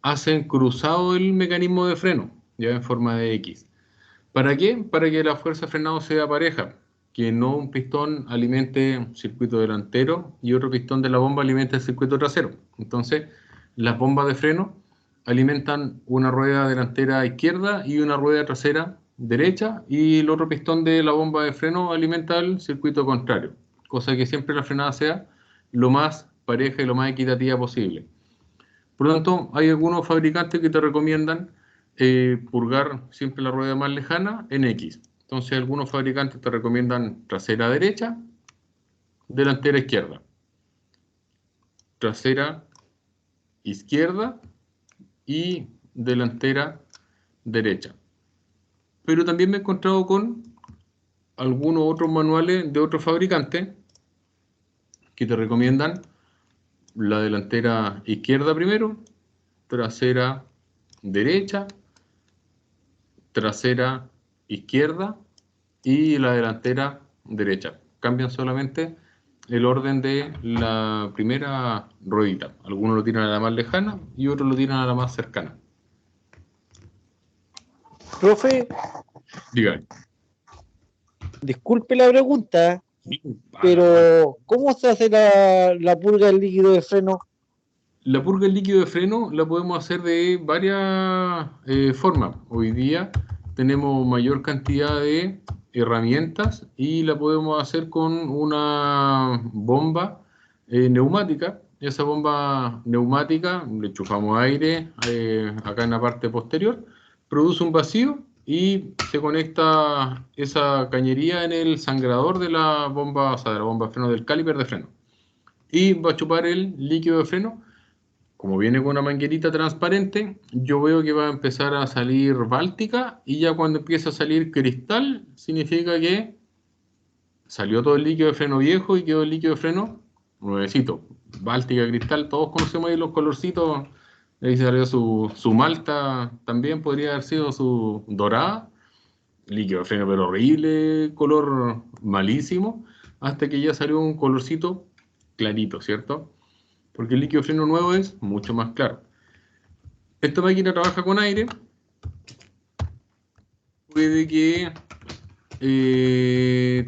hacen cruzado el mecanismo de freno, ya en forma de X. ¿Para qué? Para que la fuerza de frenado sea pareja, que no un pistón alimente un circuito delantero y otro pistón de la bomba alimente el circuito trasero. Entonces, las bombas de freno alimentan una rueda delantera izquierda y una rueda trasera derecha, y el otro pistón de la bomba de freno alimenta el circuito contrario, cosa que siempre la frenada sea lo más pareja y lo más equitativa posible. Por lo tanto, hay algunos fabricantes que te recomiendan purgar siempre la rueda más lejana en X. Entonces, algunos fabricantes te recomiendan trasera derecha, delantera izquierda. Trasera izquierda y delantera derecha. Pero también me he encontrado con algunos otros manuales de otros fabricantes que te recomiendan la delantera izquierda primero, trasera derecha, trasera izquierda y la delantera derecha. Cambian solamente el orden de la primera ruedita. Algunos lo tiran a la más lejana y otros lo tiran a la más cercana. Profe, Dígame. disculpe la pregunta, pero ¿cómo se hace la purga del líquido de freno? La purga del líquido de freno la podemos hacer de varias formas. Hoy día tenemos mayor cantidad de herramientas y la podemos hacer con una bomba neumática. Esa bomba neumática, le enchufamos aire acá en la parte posterior, produce un vacío y se conecta esa cañería en el sangrador de la bomba, o sea, de la bomba de freno, del caliper de freno. Y va a chupar el líquido de freno. Como viene con una manguerita transparente, yo veo que va a empezar a salir báltica, y ya cuando empieza a salir cristal, significa que salió todo el líquido de freno viejo y quedó el líquido de freno nuevecito. Báltica, cristal, todos conocemos ahí los colorcitos. Ahí salió su malta, también podría haber sido su dorada. Líquido de freno, pero horrible, color malísimo, hasta que ya salió un colorcito clarito, ¿cierto? Porque el líquido de freno nuevo es mucho más claro. Esta máquina trabaja con aire. Puede que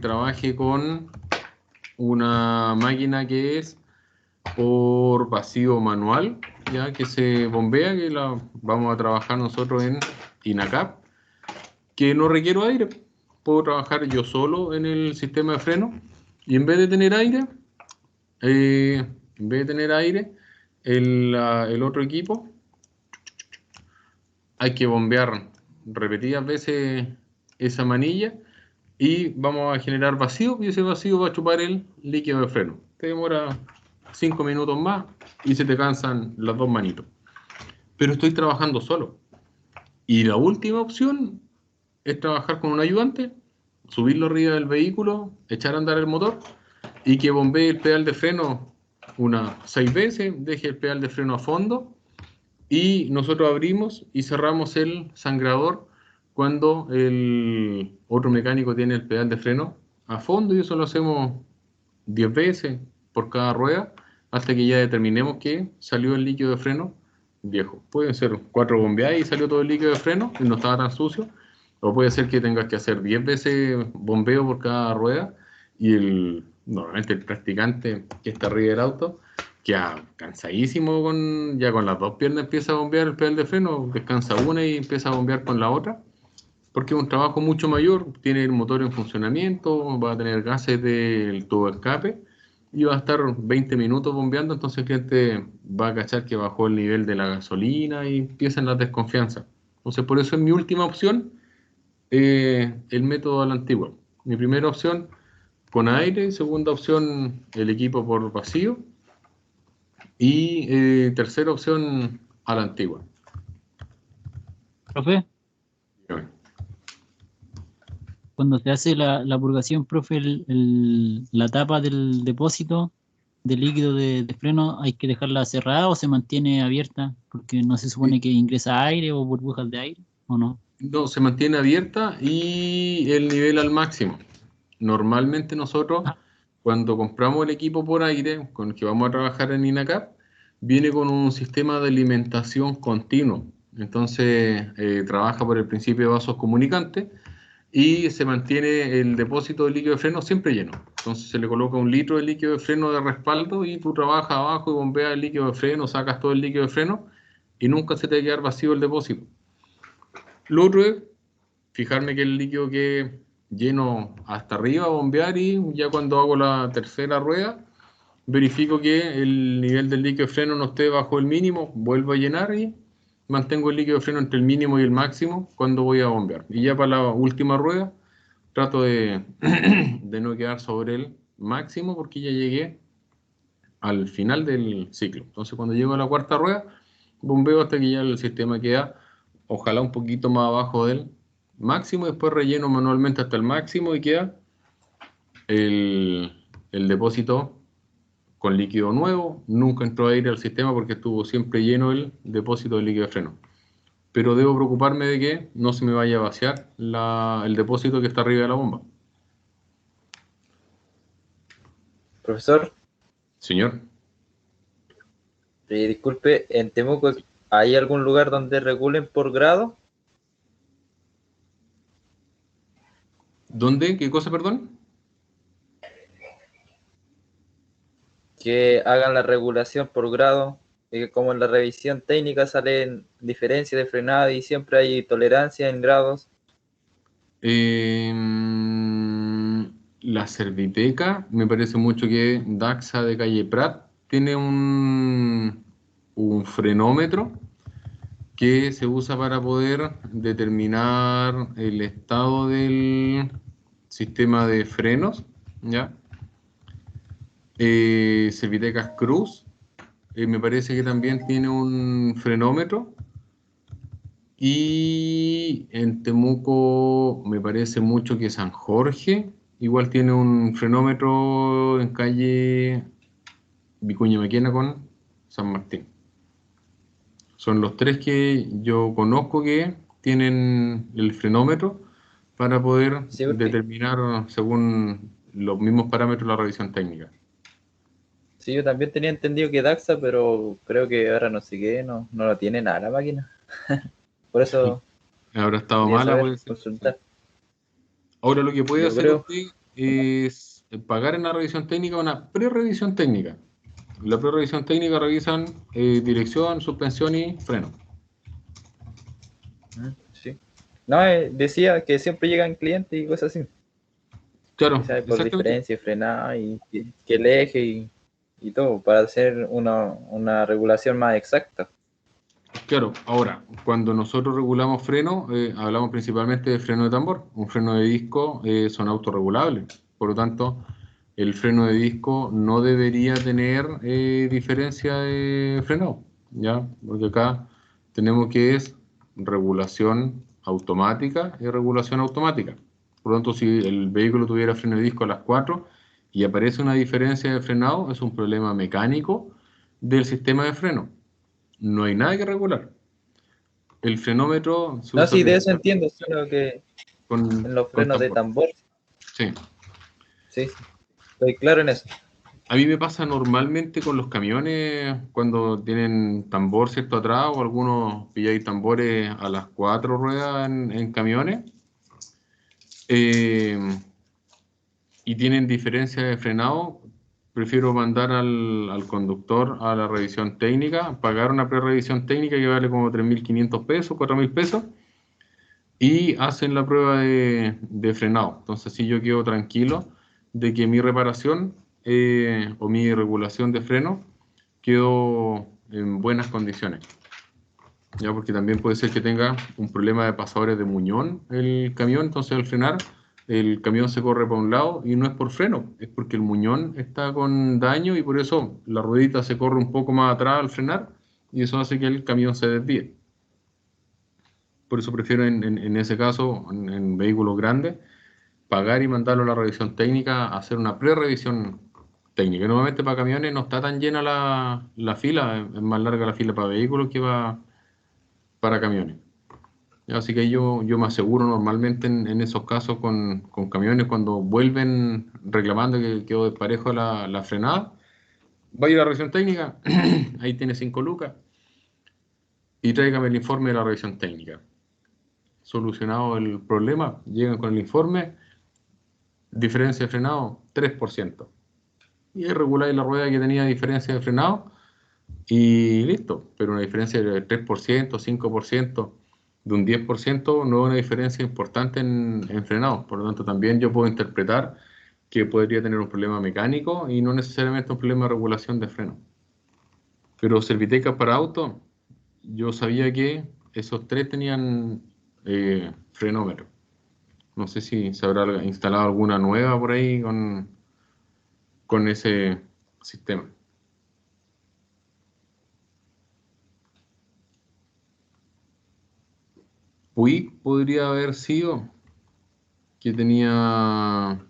trabaje con una máquina que es por vacío manual, ya que se bombea, que la vamos a trabajar nosotros en INACAP, que no requiero aire. Puedo trabajar yo solo en el sistema de freno y en vez de tener aire, el otro equipo hay que bombear repetidas veces esa manilla y vamos a generar vacío y ese vacío va a chupar el líquido de freno. Te demora 5 minutos más y se te cansan las dos manitos. Pero estoy trabajando solo. Y la última opción es trabajar con un ayudante, subirlo arriba del vehículo, echar a andar el motor y que bombee el pedal de freno unas 6 veces, deje el pedal de freno a fondo y nosotros abrimos y cerramos el sangrador cuando el otro mecánico tiene el pedal de freno a fondo, y eso lo hacemos 10 veces por cada rueda hasta que ya determinemos que salió el líquido de freno viejo. Pueden ser 4 bombeadas y salió todo el líquido de freno y no estaba tan sucio, o puede ser que tengas que hacer 10 veces bombeo por cada rueda y normalmente el practicante que está arriba del auto queda cansadísimo, ya con las dos piernas empieza a bombear el pedal de freno, descansa una y empieza a bombear con la otra, porque es un trabajo mucho mayor, tiene el motor en funcionamiento, va a tener gases del tubo de escape y va a estar 20 minutos bombeando, entonces el cliente va a cachar que bajó el nivel de la gasolina y empiezan las desconfianzas. Entonces por eso es mi última opción, el método a la antigua. Mi primera opción con aire, segunda opción el equipo por vacío y tercera opción a la antigua. Profe, cuando se hace la purgación, profe, la tapa del depósito de líquido de freno, ¿hay que dejarla cerrada o se mantiene abierta? Porque no se supone que ingresa aire o burbujas de aire, ¿o no? No, se mantiene abierta y el nivel al máximo. Normalmente nosotros, cuando compramos el equipo por aire con el que vamos a trabajar en INACAP, viene con un sistema de alimentación continuo. Entonces, trabaja por el principio de vasos comunicantes y se mantiene el depósito de líquido de freno siempre lleno. Entonces, se le coloca 1 litro de líquido de freno de respaldo y tú trabajas abajo y bombeas el líquido de freno, sacas todo el líquido de freno y nunca se te va a quedar vacío el depósito. Lo otro es fijarme que el líquido quede lleno hasta arriba, bombear, y ya cuando hago la tercera rueda, verifico que el nivel del líquido de freno no esté bajo el mínimo, vuelvo a llenar y mantengo el líquido de freno entre el mínimo y el máximo cuando voy a bombear. Y ya para la última rueda, trato de no quedar sobre el máximo porque ya llegué al final del ciclo. Entonces cuando llego a la cuarta rueda, bombeo hasta que ya el sistema queda ojalá un poquito más abajo del máximo, después relleno manualmente hasta el máximo y queda el depósito con líquido nuevo. Nunca entró aire al sistema porque estuvo siempre lleno el depósito de líquido de freno. Pero debo preocuparme de que no se me vaya a vaciar el depósito que está arriba de la bomba. Profesor, Señor. disculpe, en Temuco, ¿hay algún lugar donde regulen por grado? ¿Dónde? ¿Qué cosa, perdón? Que hagan la regulación por grado, y que como en la revisión técnica salen diferencias de frenada y siempre hay tolerancia en grados. La Serviteca, me parece mucho que Daxa de Calle Prat tiene un frenómetro que se usa para poder determinar el estado del sistema de frenos, ¿ya? Servitecas Cruz, me parece que también tiene un frenómetro. Y en Temuco me parece mucho que San Jorge igual tiene un frenómetro en calle Vicuña Maquena con San Martín. Son los 3 que yo conozco que tienen el frenómetro para poder determinar según los mismos parámetros la revisión técnica. Sí, yo también tenía entendido que Daxa, pero creo que ahora no sé qué, no lo tiene nada la máquina. Por eso Habrá estado quería mala, saber, puede ser. consultar. Ahora lo que puede Yo hacer creo, usted es pagar en la revisión técnica una pre-revisión técnica. La pre-revisión técnica revisan dirección, suspensión y freno. sí. No, decía que siempre llegan clientes y cosas así. Claro, Quizás por exactamente. diferencia, frenada y que el eje y todo, para hacer una regulación más exacta. Claro, ahora, cuando nosotros regulamos freno, hablamos principalmente de freno de tambor. Un freno de disco son autorregulables. Por lo tanto, el freno de disco no debería tener diferencia de frenado, ¿ya? Porque acá tenemos que es regulación automática y regulación automática. Por lo tanto, si el vehículo tuviera freno de disco a las 4 y aparece una diferencia de frenado, es un problema mecánico del sistema de freno. No hay nada que regular. El frenómetro se No, usa sí, de eso entiendo, sino que en los con frenos de tambor. tambor, Sí. sí, sí, estoy claro en eso. A mí me pasa normalmente con los camiones cuando tienen tambor, ¿cierto? Atrás, o algunos pilláis tambores a las 4 ruedas en camiones. eh, y tienen diferencia de frenado, prefiero mandar al conductor a la revisión técnica, pagar una pre-revisión técnica que vale como 3.500 pesos, 4.000 pesos, y hacen la prueba de frenado. Entonces, sí, yo quedo tranquilo de que mi reparación o mi regulación de freno quedó en buenas condiciones. Ya, porque también puede ser que tenga un problema de pasadores de muñón el camión, entonces al frenar el camión se corre para un lado y no es por freno, es porque el muñón está con daño y por eso la ruedita se corre un poco más atrás al frenar y eso hace que el camión se desvíe. Por eso prefiero en ese caso, en vehículos grandes, pagar y mandarlo a la revisión técnica, hacer una pre-revisión técnica. Y normalmente para camiones no está tan llena la fila, es más larga la fila para vehículos que para camiones. Así que yo me aseguro normalmente en esos casos con camiones cuando vuelven reclamando que quedó desparejo la frenada. Va a ir a la revisión técnica, ahí tiene 5 lucas, y tráigame el informe de la revisión técnica. Solucionado el problema, llegan con el informe, diferencia de frenado 3%. Y ahí reguláis la rueda que tenía diferencia de frenado y listo. Pero una diferencia de 3%, 5%, de un 10% no es una diferencia importante en frenado. Por lo tanto, también yo puedo interpretar que podría tener un problema mecánico y no necesariamente un problema de regulación de freno. Pero Servitecas para auto, yo sabía que esos tres tenían frenómetro. No sé si se habrá instalado alguna nueva por ahí con ese sistema. Puig podría haber sido que tenía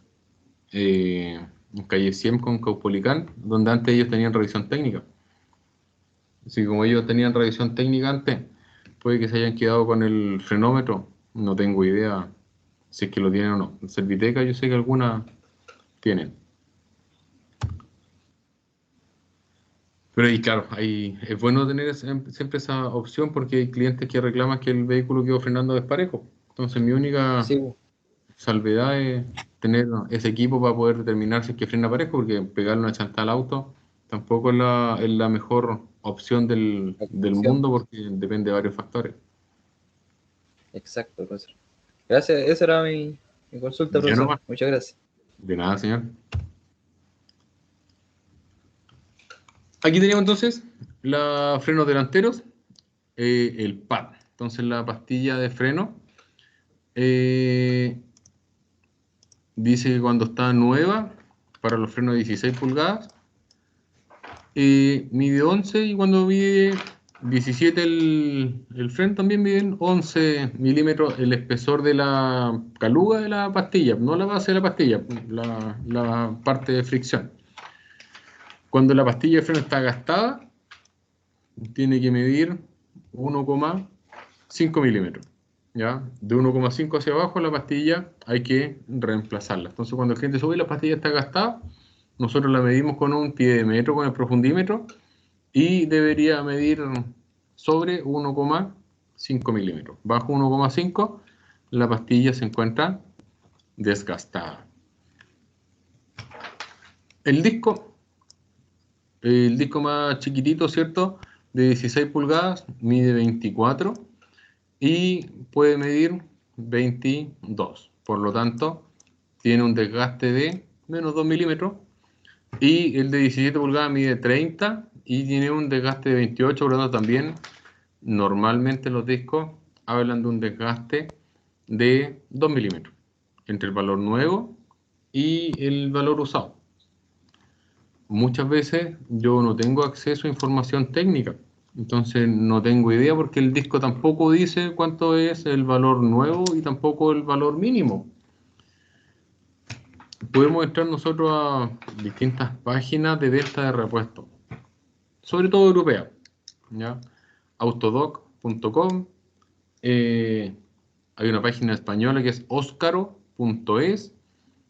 un calle 100 con Caupolicán, donde antes ellos tenían revisión técnica. Así que como ellos tenían revisión técnica antes, puede que se hayan quedado con el frenómetro. No tengo idea si es que lo tienen o no. En Serviteca yo sé que algunas tienen. Pero ahí, claro, ahí es bueno tener siempre esa opción porque hay clientes que reclaman que el vehículo quedó frenando desparejo. Entonces mi única Sí, salvedad es tener ese equipo para poder determinar si es que frena parejo, porque pegarle una chantada al auto tampoco es la mejor opción del opción. mundo porque depende de varios factores. Exacto, profesor. Gracias, esa era mi consulta, Ya profesor. nomás. Muchas gracias. De nada, señor. Aquí tenemos entonces los frenos delanteros, el pad. Entonces la pastilla de freno eh, dice que cuando está nueva, para los frenos de 16 pulgadas, mide 11 y cuando mide 17 el freno también mide 11 milímetros el espesor de la caluga de la pastilla, no la base de la pastilla, la parte de fricción. Cuando la pastilla de freno está gastada, tiene que medir 1,5 milímetros. ¿Ya? De 1,5 hacia abajo la pastilla hay que reemplazarla. Entonces cuando el cliente sube y la pastilla está gastada, nosotros la medimos con un pie de metro, con el profundímetro, y debería medir sobre 1,5 milímetros. Bajo 1,5, la pastilla se encuentra desgastada. El disco más chiquitito, ¿cierto? De 16 pulgadas, mide 24 y puede medir 22. Por lo tanto, tiene un desgaste de menos 2 milímetros. Y el de 17 pulgadas mide 30 y tiene un desgaste de 28, por lo tanto también normalmente los discos hablan de un desgaste de 2 milímetros entre el valor nuevo y el valor usado. Muchas veces yo no tengo acceso a información técnica, entonces no tengo idea porque el disco tampoco dice cuánto es el valor nuevo y tampoco el valor mínimo. Podemos entrar nosotros a distintas páginas de venta de repuestos, sobre todo europeas, ¿ya? Autodoc.com, hay una página española que es oscaro.es,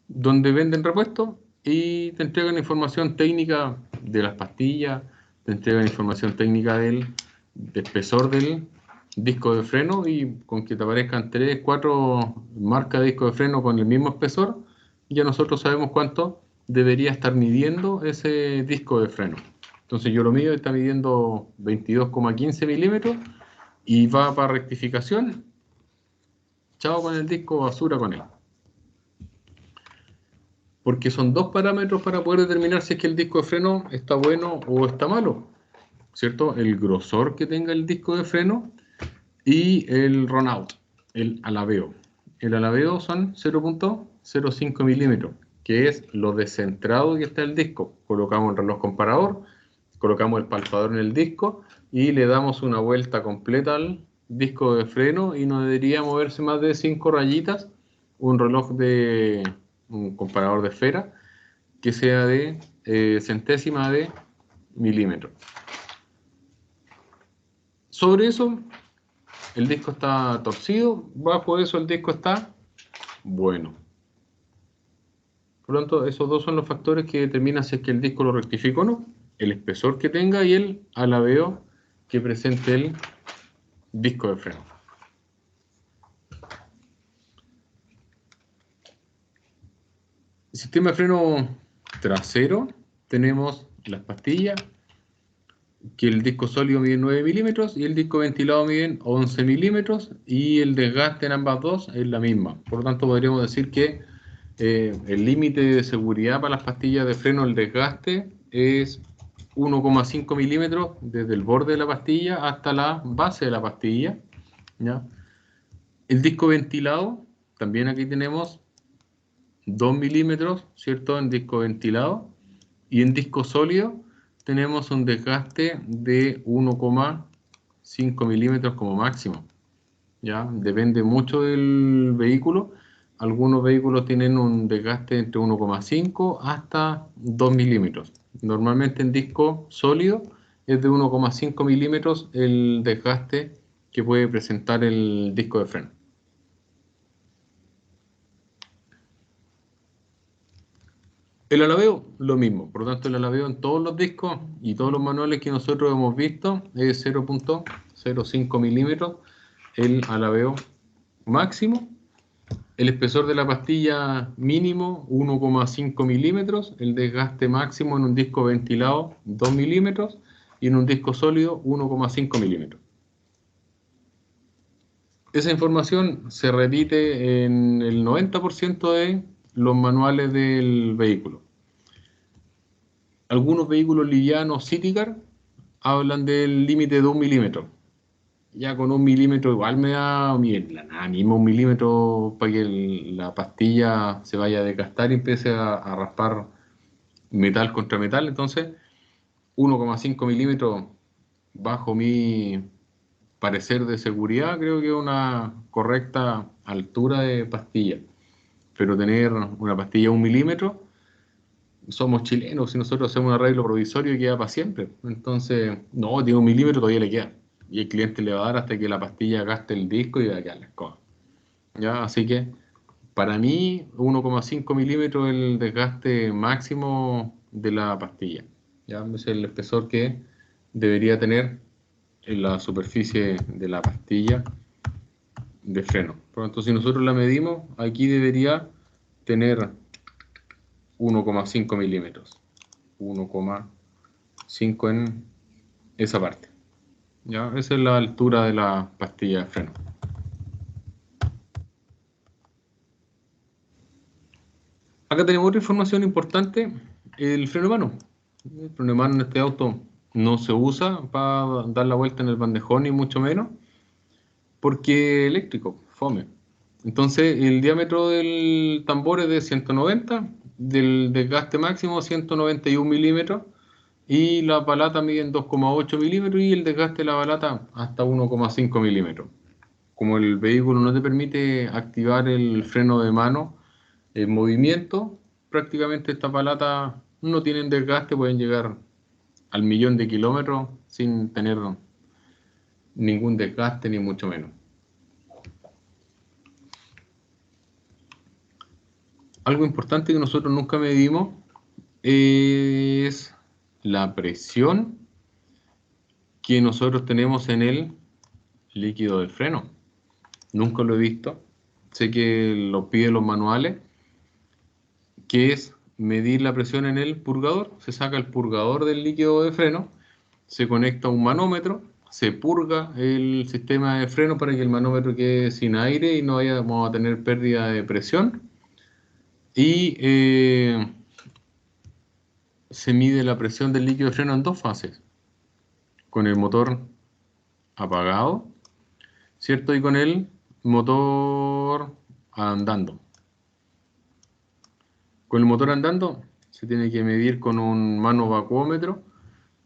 donde venden repuestos y te entregan información técnica de las pastillas, te entregan información técnica del espesor del disco de freno, y con que te aparezcan 3, 4 marcas de disco de freno con el mismo espesor, ya nosotros sabemos cuánto debería estar midiendo ese disco de freno. Entonces yo lo mido, está midiendo 22,15 milímetros y va para rectificación. Chao con el disco, basura con él. Porque son dos parámetros para poder determinar si es que el disco de freno está bueno o está malo, ¿cierto? El grosor que tenga el disco de freno y el run out, el alabeo. El alabeo son 0,05 milímetros, que es lo descentrado que está el disco. Colocamos el reloj comparador, colocamos el palpador en el disco y le damos una vuelta completa al disco de freno y no debería moverse más de 5 rayitas. Un reloj de un comparador de esfera que sea de centésima de milímetro. Sobre eso, el disco está torcido, bajo eso el disco está bueno. Por lo tanto, esos dos son los factores que determinan si es que el disco lo rectifica o no. El espesor que tenga y el alabeo que presente el disco de freno. El sistema de freno trasero, tenemos las pastillas, que el disco sólido mide 9 milímetros y el disco ventilado mide 11 milímetros, y el desgaste en ambas dos es la misma. Por lo tanto, podríamos decir que el límite de seguridad para las pastillas de freno, el desgaste, es 1,5 milímetros desde el borde de la pastilla hasta la base de la pastilla, ¿ya? El disco ventilado, también aquí tenemos 2 milímetros, ¿cierto? En disco ventilado, y en disco sólido tenemos un desgaste de 1,5 milímetros como máximo, ¿ya? Depende mucho del vehículo. Algunos vehículos tienen un desgaste entre 1,5 hasta 2 milímetros. Normalmente en disco sólido es de 1,5 milímetros el desgaste que puede presentar el disco de freno. El alabeo, lo mismo. Por lo tanto, el alabeo en todos los discos y todos los manuales que nosotros hemos visto es 0,05 milímetros el alabeo máximo. El espesor de la pastilla mínimo 1,5 milímetros. El desgaste máximo en un disco ventilado 2 milímetros. Y en un disco sólido 1,5 milímetros. Esa información se repite en el 90% de los manuales del vehículo. Algunos vehículos livianos Citycar hablan del límite de 1 milímetro. Ya con 1 milímetro igual me da nada mismo 1 milímetro para que la pastilla se vaya a desgastar y empiece a raspar metal contra metal. Entonces 1,5 milímetros bajo mi parecer de seguridad creo que es una correcta altura de pastilla. Pero tener una pastilla 1 milímetro, somos chilenos, si nosotros hacemos un arreglo provisorio y queda para siempre. Entonces, no, tiene 1 milímetro, todavía le queda. Y el cliente le va a dar hasta que la pastilla gaste el disco y va a quedar la escoba. ¿Ya? Así que, para mí, 1,5 milímetros es el desgaste máximo de la pastilla. ¿Ya? Ese es el espesor que debería tener en la superficie de la pastilla de freno. Por lo tanto, si nosotros la medimos, aquí debería tener 1,5 milímetros. 1,5 en esa parte. ¿Ya? Esa es la altura de la pastilla de freno. Acá tenemos otra información importante, el freno de mano. El freno de mano en este auto no se usa para dar la vuelta en el bandejón, ni mucho menos, porque es eléctrico, fome. Entonces, el diámetro del tambor es de 190, del desgaste máximo 191 milímetros, y la balata mide en 2,8 milímetros y el desgaste de la balata hasta 1,5 milímetros. Como el vehículo no te permite activar el freno de mano en movimiento, prácticamente estas balatas no tienen desgaste, pueden llegar al 1.000.000 de kilómetros sin tener ningún desgaste, ni mucho menos. Algo importante que nosotros nunca medimos es la presión que nosotros tenemos en el líquido de freno. Nunca lo he visto. Sé que lo piden los manuales, que es medir la presión en el purgador. Se saca el purgador del líquido de freno, se conecta a un manómetro, se purga el sistema de freno para que el manómetro quede sin aire y no vayamos a tener pérdida de presión. Y se mide la presión del líquido de freno en dos fases, con el motor apagado, ¿cierto? Y con el motor andando. Con el motor andando se tiene que medir con un mano-vacuómetro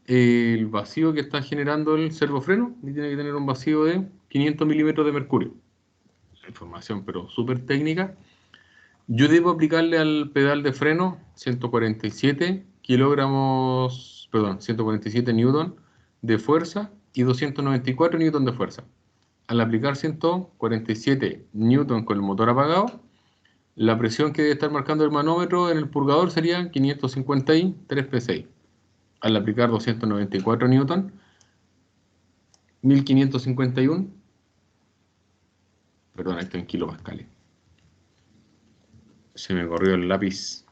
el vacío que está generando el servofreno, y tiene que tener un vacío de 500 milímetros de mercurio. La información, pero súper técnica. Yo debo aplicarle al pedal de freno 147 kilogramos, perdón, 147 newton de fuerza y 294 newton de fuerza. Al aplicar 147 newton con el motor apagado, la presión que debe estar marcando el manómetro en el purgador sería 553 psi. Al aplicar 294 newton, 1551, perdón, esto en kilopascales. Se me corrió el lápiz.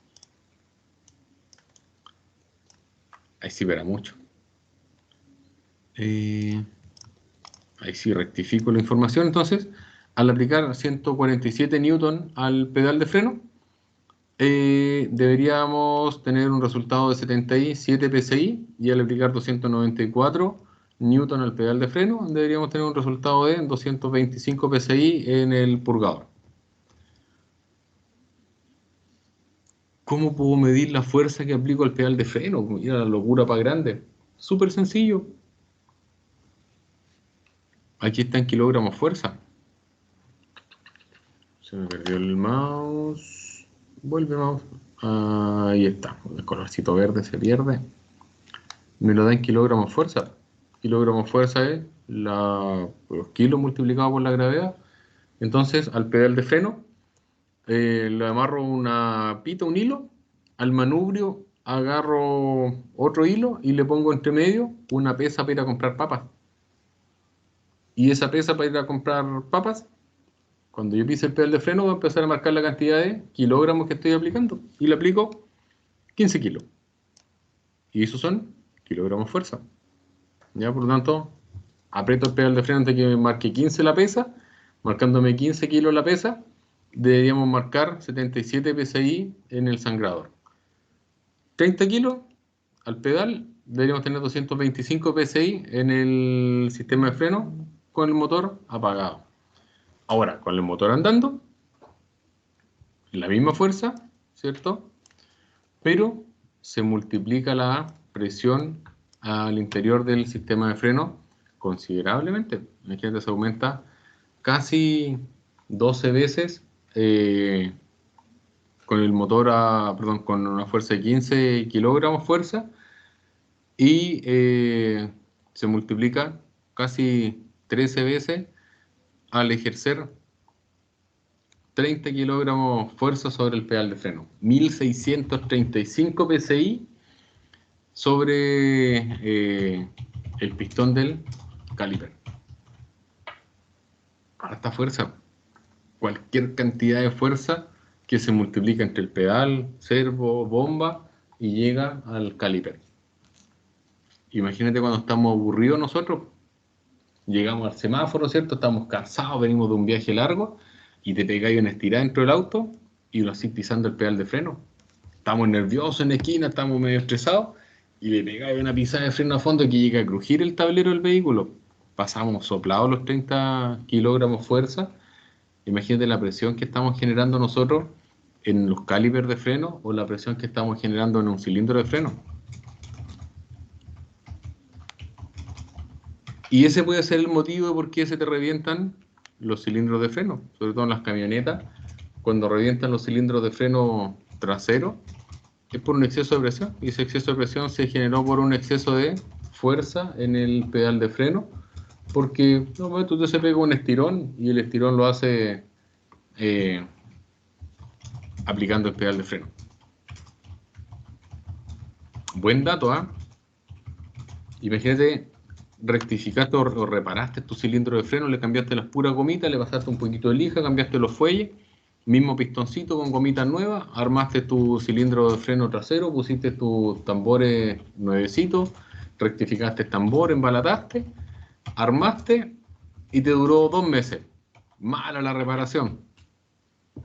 Ahí sí verá mucho. Ahí sí rectifico la información. Entonces, al aplicar 147 newton al pedal de freno, deberíamos tener un resultado de 77 psi, y al aplicar 294 newton al pedal de freno, deberíamos tener un resultado de 225 psi en el purgador. ¿Cómo puedo medir la fuerza que aplico al pedal de freno? Mira la locura para grande. Súper sencillo. Aquí está en kilogramos fuerza. Se me perdió el mouse. Vuelve mouse. Ahí está. El colorcito verde se pierde. Me lo da en kilogramos fuerza. Kilogramos fuerza es los kilos multiplicados por la gravedad. Entonces, al pedal de freno, le amarro una pita, un hilo. Al manubrio agarro otro hilo y le pongo entre medio una pesa para ir a comprar papas. Y esa pesa para ir a comprar papas, cuando yo pise el pedal de freno, voy a empezar a marcar la cantidad de kilogramos que estoy aplicando. Y le aplico 15 kilos. Y esos son kilogramos fuerza. ¿Ya? Por lo tanto, aprieto el pedal de freno antes que me marque 15 la pesa. Marcándome 15 kilos la pesa, deberíamos marcar 77 psi en el sangrador. 30 kilos al pedal, deberíamos tener 225 psi en el sistema de freno con el motor apagado. Ahora, con el motor andando, la misma fuerza, ¿cierto? Pero se multiplica la presión al interior del sistema de freno considerablemente. Imagínate, se aumenta casi 12 veces con el motor con una fuerza de 15 kilogramos fuerza, y se multiplica casi 13 veces al ejercer 30 kilogramos fuerza sobre el pedal de freno. 1635 psi sobre el pistón del caliper. Harta fuerza. Cualquier cantidad de fuerza que se multiplica entre el pedal, servo, bomba y llega al caliper. Imagínate cuando estamos aburridos nosotros, llegamos al semáforo, ¿cierto? Estamos cansados, venimos de un viaje largo y te pegáis una estirada dentro del auto y lo así pisando el pedal de freno. Estamos nerviosos en la esquina, estamos medio estresados y le pegáis una pisada de freno a fondo que llega a crujir el tablero del vehículo. Pasamos soplados los 30 kilogramos fuerza. Imagínate la presión que estamos generando nosotros en los calipers de freno o la presión que estamos generando en un cilindro de freno. Y ese puede ser el motivo de por qué se te revientan los cilindros de freno, sobre todo en las camionetas. Cuando revientan los cilindros de freno traseros, es por un exceso de presión. Y ese exceso de presión se generó por un exceso de fuerza en el pedal de freno. Porque no, tú se pega un estirón y el estirón lo hace aplicando el pedal de freno. Buen dato, ¿ah? Imagínate, rectificaste o reparaste tu cilindro de freno, le cambiaste las puras gomitas, le pasaste un poquito de lija, cambiaste los fuelles, mismo pistoncito con gomitas nuevas, armaste tu cilindro de freno trasero, pusiste tus tambores nuevecitos, rectificaste el tambor, embalataste, armaste y te duró 2 meses. Mala la reparación.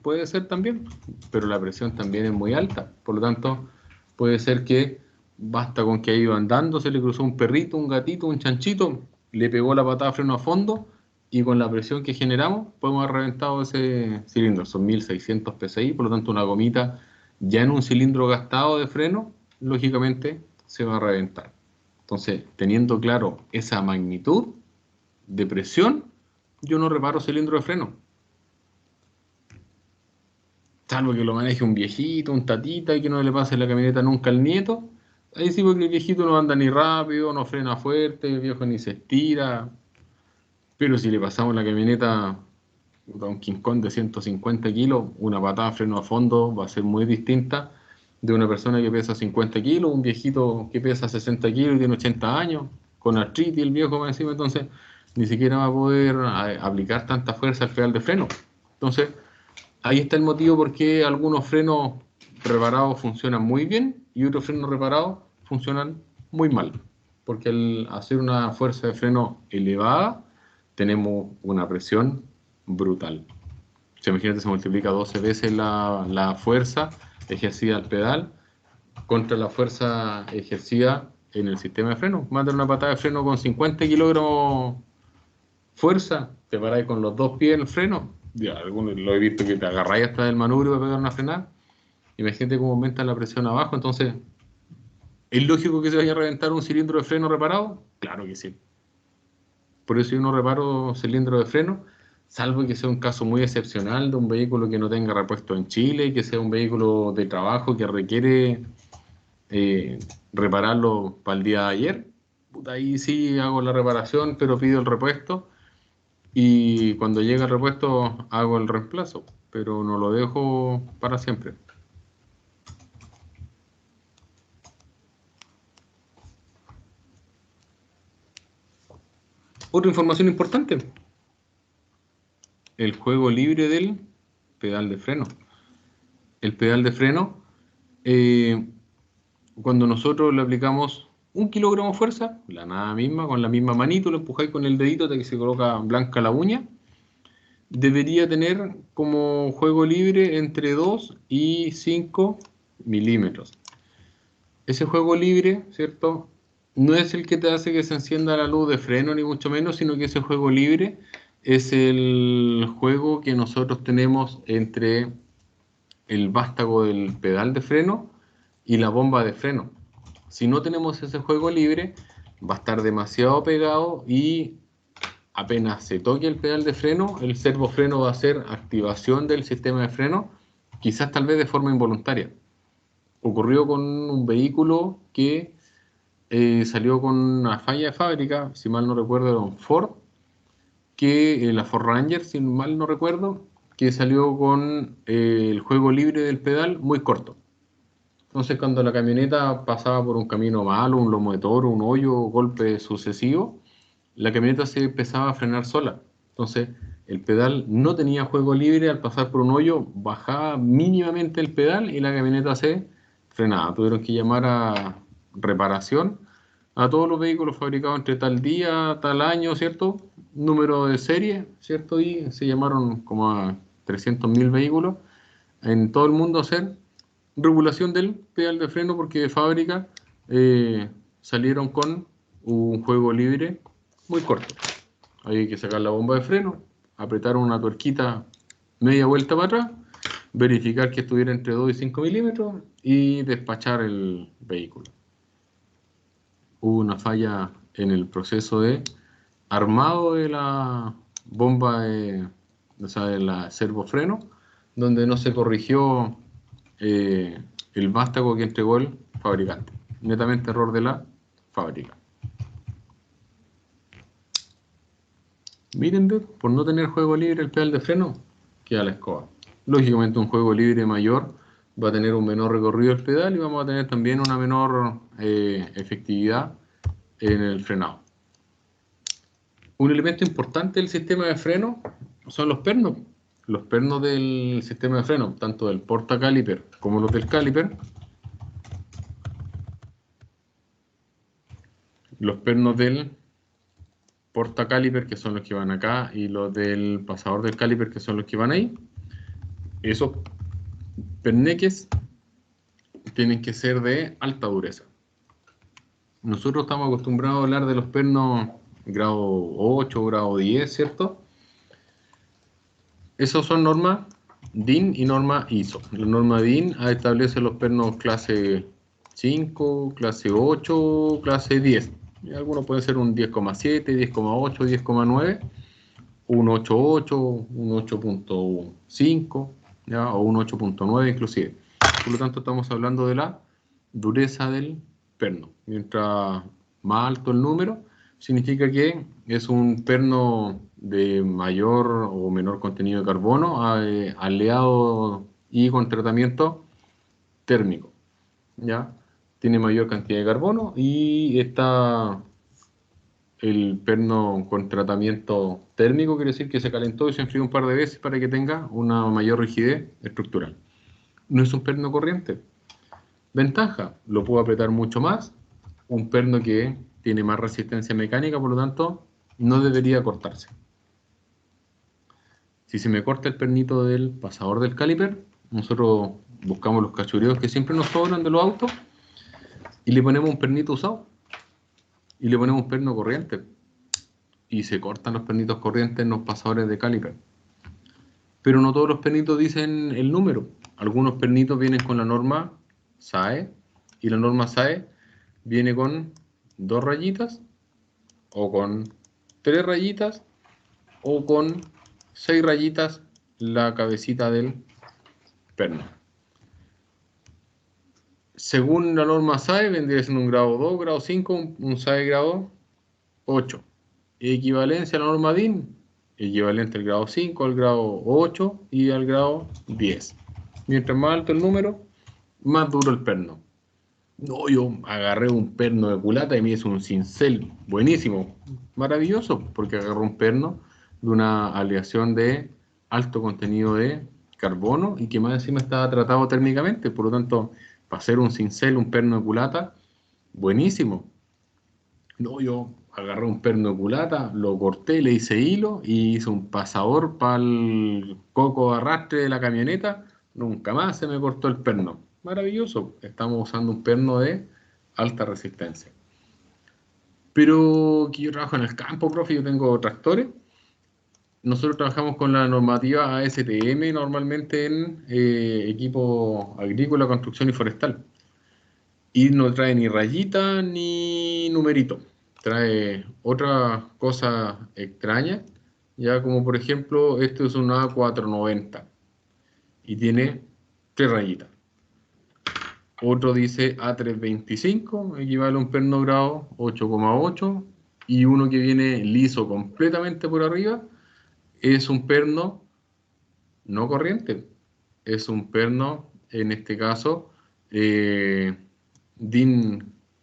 Puede ser también, pero la presión también es muy alta. Por lo tanto, puede ser que basta con que haya ido andando, se le cruzó un perrito, un gatito, un chanchito, le pegó la patada de freno a fondo y con la presión que generamos podemos haber reventado ese cilindro. Son 1600 PSI, por lo tanto una gomita ya en un cilindro gastado de freno, lógicamente se va a reventar. Entonces, teniendo claro esa magnitud de presión, yo no reparo cilindro de freno. Salvo que lo maneje un viejito, un tatita y que no le pase la camioneta nunca al nieto. Ahí sí, porque el viejito no anda ni rápido, no frena fuerte, el viejo ni se estira. Pero si le pasamos la camioneta a un King Kong de 150 kilos, una patada freno a fondo va a ser muy distinta de una persona que pesa 50 kilos, un viejito que pesa 60 kilos y tiene 80 años, con artritis el viejo más encima, entonces ni siquiera va a poder aplicar tanta fuerza al pedal de freno. Entonces, ahí está el motivo por qué algunos frenos reparados funcionan muy bien y otros frenos reparados funcionan muy mal. Porque al hacer una fuerza de freno elevada, tenemos una presión brutal. Si imagínate, se multiplica 12 veces la fuerza ejercida al pedal contra la fuerza ejercida en el sistema de freno. Manda una patada de freno con 50 kilogramos fuerza, te paráis con los dos pies en el freno. Ya, algunos lo he visto que te agarráis hasta del manubrio para pegar una frenada. Imagínate cómo aumenta la presión abajo. Entonces, ¿es lógico que se vaya a reventar un cilindro de freno reparado? Claro que sí. Por eso yo no reparo cilindro de freno, salvo que sea un caso muy excepcional de un vehículo que no tenga repuesto en Chile, que sea un vehículo de trabajo que requiere repararlo para el día de ayer. Ahí sí hago la reparación, pero pido el repuesto. Y cuando llega el repuesto hago el reemplazo, pero no lo dejo para siempre. Otra información importante: el juego libre del pedal de freno. El pedal de freno, cuando nosotros le aplicamos 1 kilogramo de fuerza, la nada misma, con la misma manito, lo empujáis con el dedito hasta que se coloca blanca la uña, debería tener como juego libre entre 2 y 5 milímetros. Ese juego libre, ¿cierto?, no es el que te hace que se encienda la luz de freno, ni mucho menos, sino que ese juego libre es el juego que nosotros tenemos entre el vástago del pedal de freno y la bomba de freno. Si no tenemos ese juego libre, va a estar demasiado pegado y apenas se toque el pedal de freno, el servofreno va a hacer activación del sistema de freno, quizás tal vez de forma involuntaria. Ocurrió con un vehículo que salió con una falla de fábrica, si mal no recuerdo era un Ford, que la Ford Ranger, si mal no recuerdo, que salió con el juego libre del pedal muy corto. Entonces, cuando la camioneta pasaba por un camino malo, un lomo de toro, un hoyo, golpe sucesivo, la camioneta se empezaba a frenar sola. Entonces, el pedal no tenía juego libre, al pasar por un hoyo, bajaba mínimamente el pedal y la camioneta se frenaba. Tuvieron que llamar a reparación a todos los vehículos fabricados entre tal día, tal año, ¿cierto? Número de serie, ¿cierto? Y se llamaron como a 300.000 vehículos en todo el mundo a hacer regulación del pedal de freno, porque de fábrica salieron con un juego libre muy corto. Hay que sacar la bomba de freno, apretar una tuerquita media vuelta para atrás, verificar que estuviera entre 2 y 5 milímetros y despachar el vehículo. Hubo una falla en el proceso de armado de la bomba o sea, de la servofreno, donde no se corrigió el vástago que entregó el fabricante. Netamente error de la fábrica. Miren, por no tener juego libre el pedal de freno, queda la escoba. Lógicamente un juego libre mayor va a tener un menor recorrido el pedal y vamos a tener también una menor efectividad en el frenado. Un elemento importante del sistema de freno son los pernos. Los pernos del sistema de freno, tanto del porta-caliper como los del caliper. Los pernos del porta-caliper, que son los que van acá, y los del pasador del caliper, que son los que van ahí. Esos perneques tienen que ser de alta dureza. Nosotros estamos acostumbrados a hablar de los pernos grado 8, grado 10, ¿cierto? Esos son normas DIN y norma ISO. La norma DIN establece los pernos clase 5, clase 8, clase 10. Y algunos pueden ser un 10,7, 10,8, 10,9, un 8,8, un 8,5, ¿ya? O un 8,9 inclusive. Por lo tanto, estamos hablando de la dureza del perno. Mientras más alto el número, significa que es un perno de mayor o menor contenido de carbono, aleado y con tratamiento térmico, ¿ya? Tiene mayor cantidad de carbono y está el perno con tratamiento térmico, quiere decir que se calentó y se enfrió un par de veces para que tenga una mayor rigidez estructural. No es un perno corriente. Ventaja, lo puedo apretar mucho más, un perno que tiene más resistencia mecánica, por lo tanto, no debería cortarse. Si se me corta el pernito del pasador del caliper, nosotros buscamos los cachureos que siempre nos sobran de los autos y le ponemos un pernito usado y le ponemos un perno corriente y se cortan los pernitos corrientes en los pasadores de caliper. Pero no todos los pernitos dicen el número. Algunos pernitos vienen con la norma SAE y la norma SAE viene con 2 rayitas o con 3 rayitas o con 6 rayitas la cabecita del perno. Según la norma SAE vendría siendo un grado 2, grado 5, un SAE grado 8. Equivalencia a la norma DIN, equivalente al grado 5, al grado 8 y al grado 10. Mientras más alto el número, más duro el perno. No, yo agarré un perno de culata y me hizo un cincel buenísimo, maravilloso, porque agarré un perno de una aleación de alto contenido de carbono y que más encima estaba tratado térmicamente, por lo tanto, para hacer un cincel, un perno de culata, buenísimo. No, yo agarré un perno de culata, lo corté, le hice hilo y hice un pasador para el coco de arrastre de la camioneta. Nunca más se me cortó el perno. Maravilloso. Estamos usando un perno de alta resistencia. Pero que yo trabajo en el campo, profe, yo tengo tractores. Nosotros trabajamos con la normativa ASTM normalmente en equipo agrícola, construcción y forestal. Y no trae ni rayita ni numerito. Trae otra cosa extraña, ya como por ejemplo, esto es un A490 y tiene 3 rayitas. Otro dice A325, equivale a un perno grado 8,8 y uno que viene liso completamente por arriba es un perno no corriente, es un perno en este caso DIN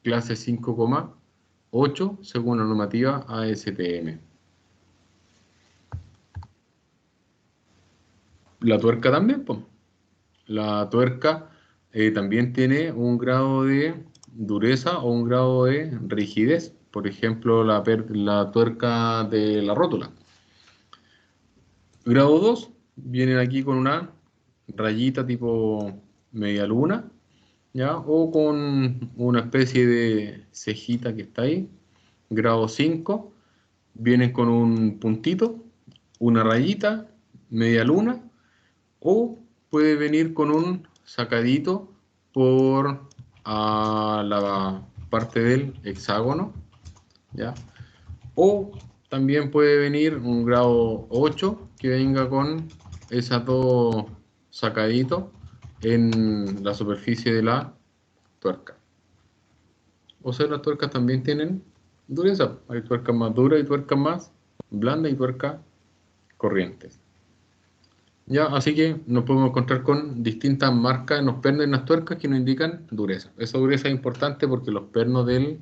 clase 5,8 según la normativa ASTM. La tuerca también, pues. La tuerca también tiene un grado de dureza o un grado de rigidez. Por ejemplo, la tuerca de la rótula. Grado 2, vienen aquí con una rayita tipo media luna, ¿ya? O con una especie de cejita que está ahí. Grado 5, vienen con un puntito, una rayita, media luna, o puede venir con un sacadito por la parte del hexágono, ¿ya? O también puede venir un grado 8 que venga con esas dos sacaditos en la superficie de la tuerca. O sea, las tuercas también tienen dureza. Hay tuercas más duras y tuercas más blandas y tuercas corrientes. Ya, así que nos podemos encontrar con distintas marcas en los pernos y en las tuercas que nos indican dureza. Esa dureza es importante porque los pernos del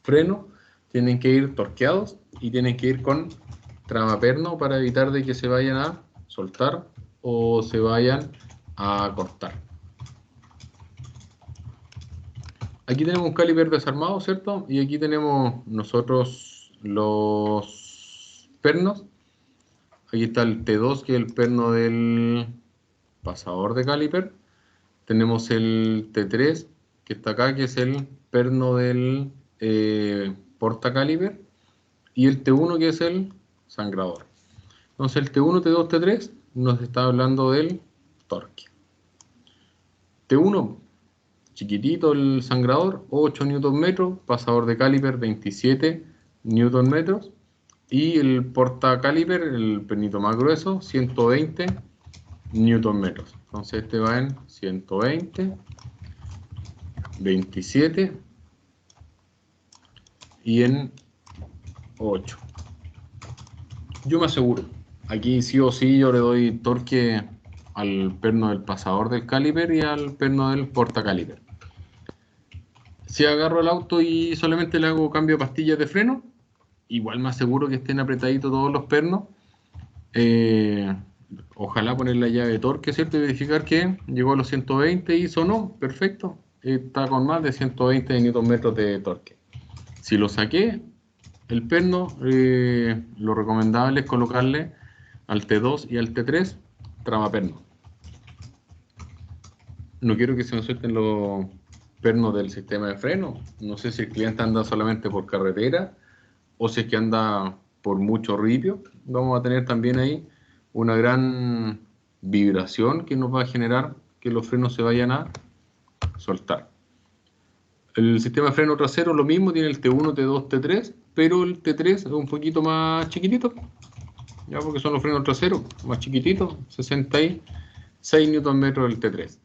freno tienen que ir torqueados y tienen que ir con tramaperno para evitar de que se vayan a soltar o se vayan a cortar. Aquí tenemos un caliper desarmado, ¿cierto? Y aquí tenemos nosotros los pernos. Aquí está el T2, que es el perno del pasador de caliper. Tenemos el T3, que está acá, que es el perno del porta caliper. Y el T1, que es el sangrador. Entonces el T1, T2, T3 nos está hablando del torque. T1, chiquitito el sangrador, 8 Nm, pasador de caliper 27 Nm. Y el porta caliper, el pernito más grueso, 120 Nm. Entonces este va en 120, 27 y en 8. Yo me aseguro, aquí sí o sí yo le doy torque al perno del pasador del caliper y al perno del porta caliper. Si agarro el auto y solamente le hago cambio de pastillas de freno, igual me aseguro que estén apretaditos todos los pernos. Ojalá poner la llave de torque, ¿cierto? Y verificar que llegó a los 120 y sonó, perfecto. Está con más de 120 Nm de torque. Si lo saqué, el perno, lo recomendable es colocarle al T2 y al T3 tramaperno. No quiero que se me suelten los pernos del sistema de freno. No sé si el cliente anda solamente por carretera o si es que anda por mucho ripio. Vamos a tener también ahí una gran vibración que nos va a generar que los frenos se vayan a soltar. El sistema de freno trasero lo mismo, tiene el T1, T2, T3, pero el T3 es un poquito más chiquitito, ya porque son los frenos traseros más chiquititos, 66 Nm el T3.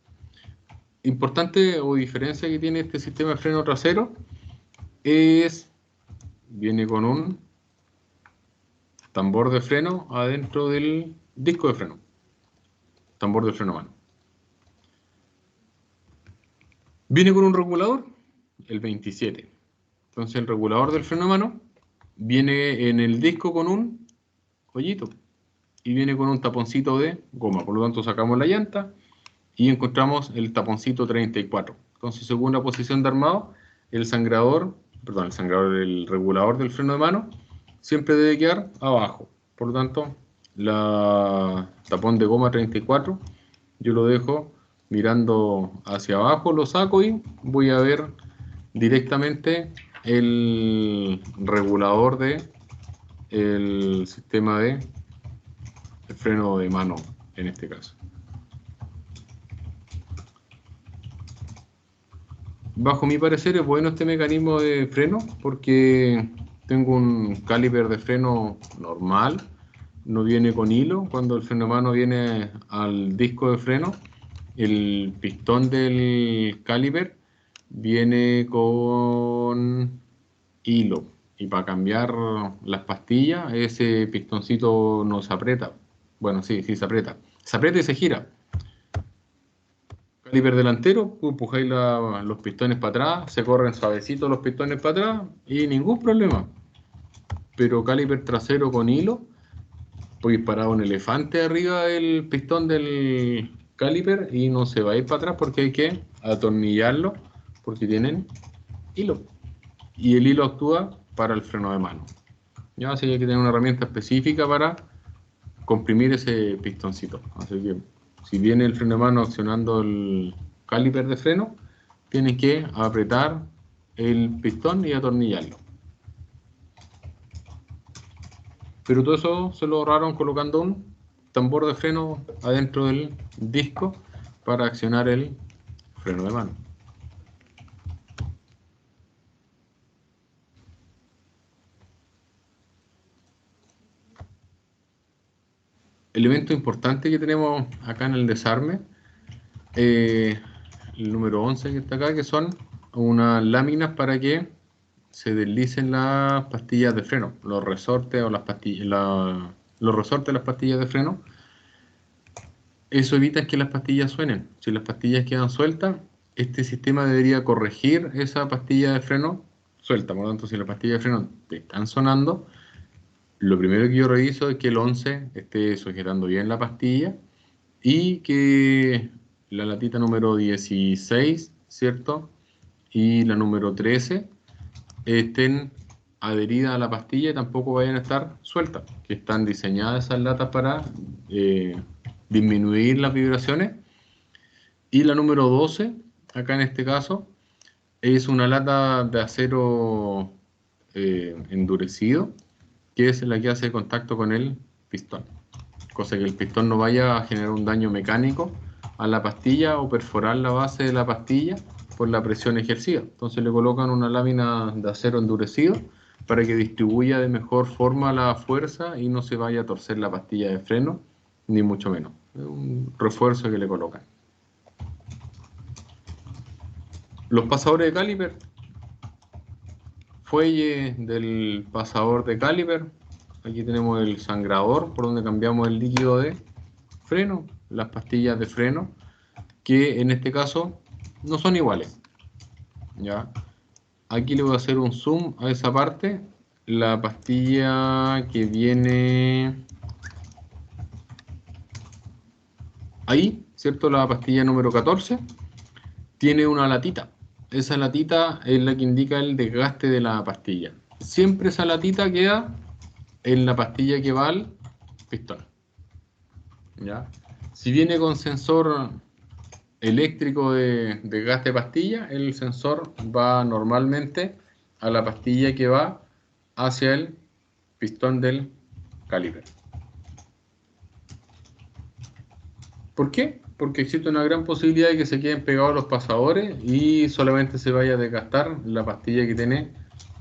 Importante o diferencia que tiene este sistema de freno trasero es, viene con un tambor de freno adentro del disco de freno, tambor de freno a mano. Viene con un regulador, el 27. Entonces el regulador del freno a mano viene en el disco con un hoyito y viene con un taponcito de goma. Por lo tanto sacamos la llanta y encontramos el taponcito 34. Entonces según la posición de armado, el regulador del freno de mano siempre debe quedar abajo. Por lo tanto, la tapón de goma 34 yo lo dejo mirando hacia abajo, lo saco y voy a ver directamente el regulador de el sistema de freno de mano en este caso. Bajo mi parecer es bueno este mecanismo de freno porque tengo un caliper de freno normal, no viene con hilo. Cuando el freno de mano viene al disco de freno, el pistón del caliper viene con hilo. Y para cambiar las pastillas, ese pistoncito no se aprieta. Bueno, sí se aprieta. Se aprieta y se gira. Caliper delantero, empujáis los pistones para atrás, se corren suavecitos los pistones para atrás y ningún problema. Pero caliper trasero con hilo, pues parado un elefante arriba del pistón del caliper y no se va a ir para atrás porque hay que atornillarlo porque tienen hilo. Y el hilo actúa para el freno de mano. Ya, así que hay que tener una herramienta específica para comprimir ese pistoncito. Así que si viene el freno de mano accionando el caliper de freno, tienen que apretar el pistón y atornillarlo. Pero todo eso se lo ahorraron colocando un tambor de freno adentro del disco para accionar el freno de mano. Elemento importante que tenemos acá en el desarme, el número 11 que está acá, que son unas láminas para que se deslicen las pastillas de freno, los resortes o las pastillas, los resortes de las pastillas de freno. Eso evita que las pastillas suenen. Si las pastillas quedan sueltas, este sistema debería corregir esa pastilla de freno suelta. Por lo tanto, si las pastillas de freno te están sonando, lo primero que yo reviso es que el 11 esté sujetando bien la pastilla y que la latita número 16, ¿cierto? Y la número 13 estén adheridas a la pastilla y tampoco vayan a estar sueltas, que están diseñadas esas latas para disminuir las vibraciones. Y la número 12, acá en este caso, es una lata de acero endurecido, que es la que hace contacto con el pistón, cosa que el pistón no vaya a generar un daño mecánico a la pastilla o perforar la base de la pastilla por la presión ejercida. Entonces le colocan una lámina de acero endurecido para que distribuya de mejor forma la fuerza y no se vaya a torcer la pastilla de freno, ni mucho menos. Es un refuerzo que le colocan. Los pasadores de caliper, fuelle del pasador de caliper. Aquí tenemos el sangrador por donde cambiamos el líquido de freno, las pastillas de freno, que en este caso no son iguales. ¿Ya? Aquí le voy a hacer un zoom a esa parte. La pastilla que viene ahí, ¿cierto? La pastilla número 14 tiene una latita. Esa latita es la que indica el desgaste de la pastilla. Siempre esa latita queda en la pastilla que va al pistón. ¿Ya? Si viene con sensor eléctrico de desgaste de pastilla, el sensor va normalmente a la pastilla que va hacia el pistón del caliper. ¿Por qué? Porque existe una gran posibilidad de que se queden pegados los pasadores y solamente se vaya a desgastar la pastilla que tiene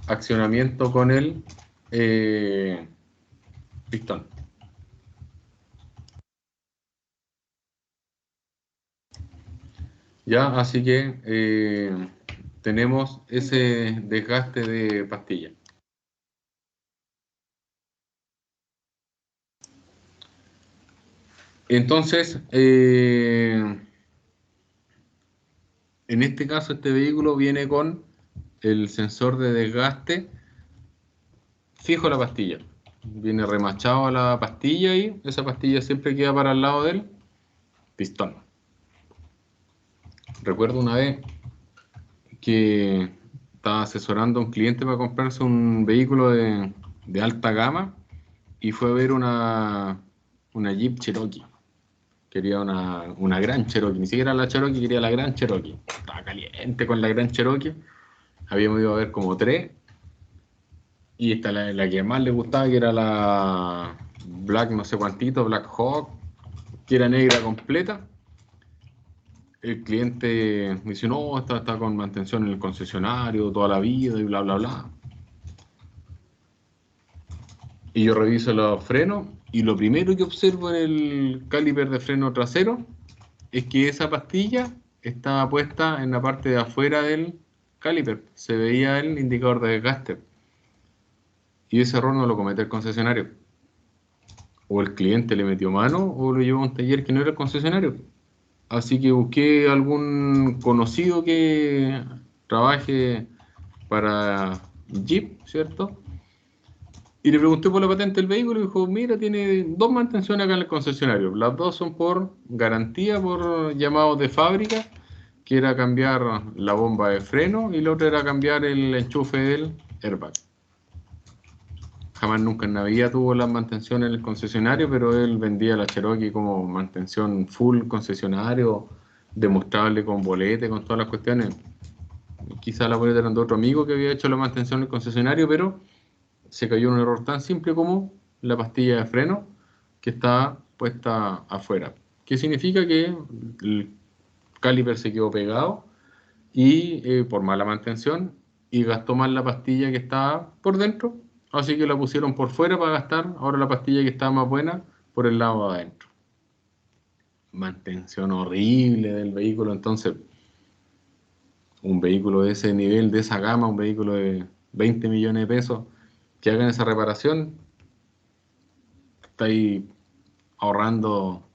accionamiento con el pistón. Ya, así que tenemos ese desgaste de pastilla. Entonces, en este caso, este vehículo viene con el sensor de desgaste fijo a la pastilla. Viene remachado a la pastilla y esa pastilla siempre queda para el lado del pistón. Recuerdo una vez que estaba asesorando a un cliente para comprarse un vehículo de alta gama y fue a ver una Jeep Cherokee. Quería una gran Cherokee, ni siquiera la Cherokee, quería la gran Cherokee. Estaba caliente con la gran Cherokee. Habíamos ido a ver como 3. Y esta la que más le gustaba, que era la Black no sé cuantito, Black Hawk, que era negra completa. El cliente me dice, no, está con mantención en el concesionario toda la vida y bla, bla, bla. Y yo reviso los frenos y lo primero que observo en el caliper de freno trasero es que esa pastilla estaba puesta en la parte de afuera del caliper. Se veía el indicador de desgaste. Y ese error no lo comete el concesionario. O el cliente le metió mano o lo llevó a un taller que no era el concesionario. Así que busqué algún conocido que trabaje para Jeep, ¿cierto? Y le pregunté por la patente del vehículo y dijo, mira, tiene 2 mantenciones acá en el concesionario. Las 2 son por garantía, por llamados de fábrica, que era cambiar la bomba de freno y la otra era cambiar el enchufe del airbag. Jamás nunca en la vida tuvo las mantenciones en el concesionario, pero él vendía la Cherokee como mantención full concesionario, demostrable con bolete, con todas las cuestiones. Quizá la boleta eran de otro amigo que había hecho la mantención en el concesionario, pero se cayó en un error tan simple como la pastilla de freno que está puesta afuera. ¿Qué significa? Que el caliper se quedó pegado y por mala mantención y gastó más la pastilla que estaba por dentro, así que la pusieron por fuera para gastar ahora la pastilla que estaba más buena por el lado de adentro. Mantención horrible del vehículo. Entonces, un vehículo de ese nivel, de esa gama, un vehículo de 20 millones de pesos, que hagan esa reparación, está ahí ahorrando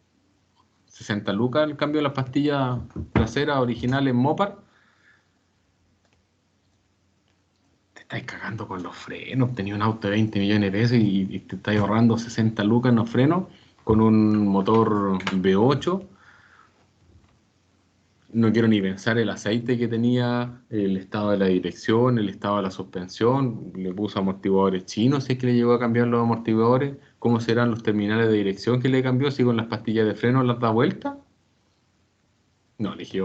60 lucas el cambio de las pastillas traseras originales Mopar. Te estáis cagando con los frenos. Tenía un auto de 20 millones de pesos y te estáis ahorrando 60 lucas en los frenos con un motor V8. No quiero ni pensar el aceite que tenía, el estado de la dirección, el estado de la suspensión. Le puso amortiguadores chinos, si es que le llegó a cambiar los amortiguadores. ¿Cómo serán los terminales de dirección que le cambió? Si con las pastillas de freno las da vuelta. No, le dije,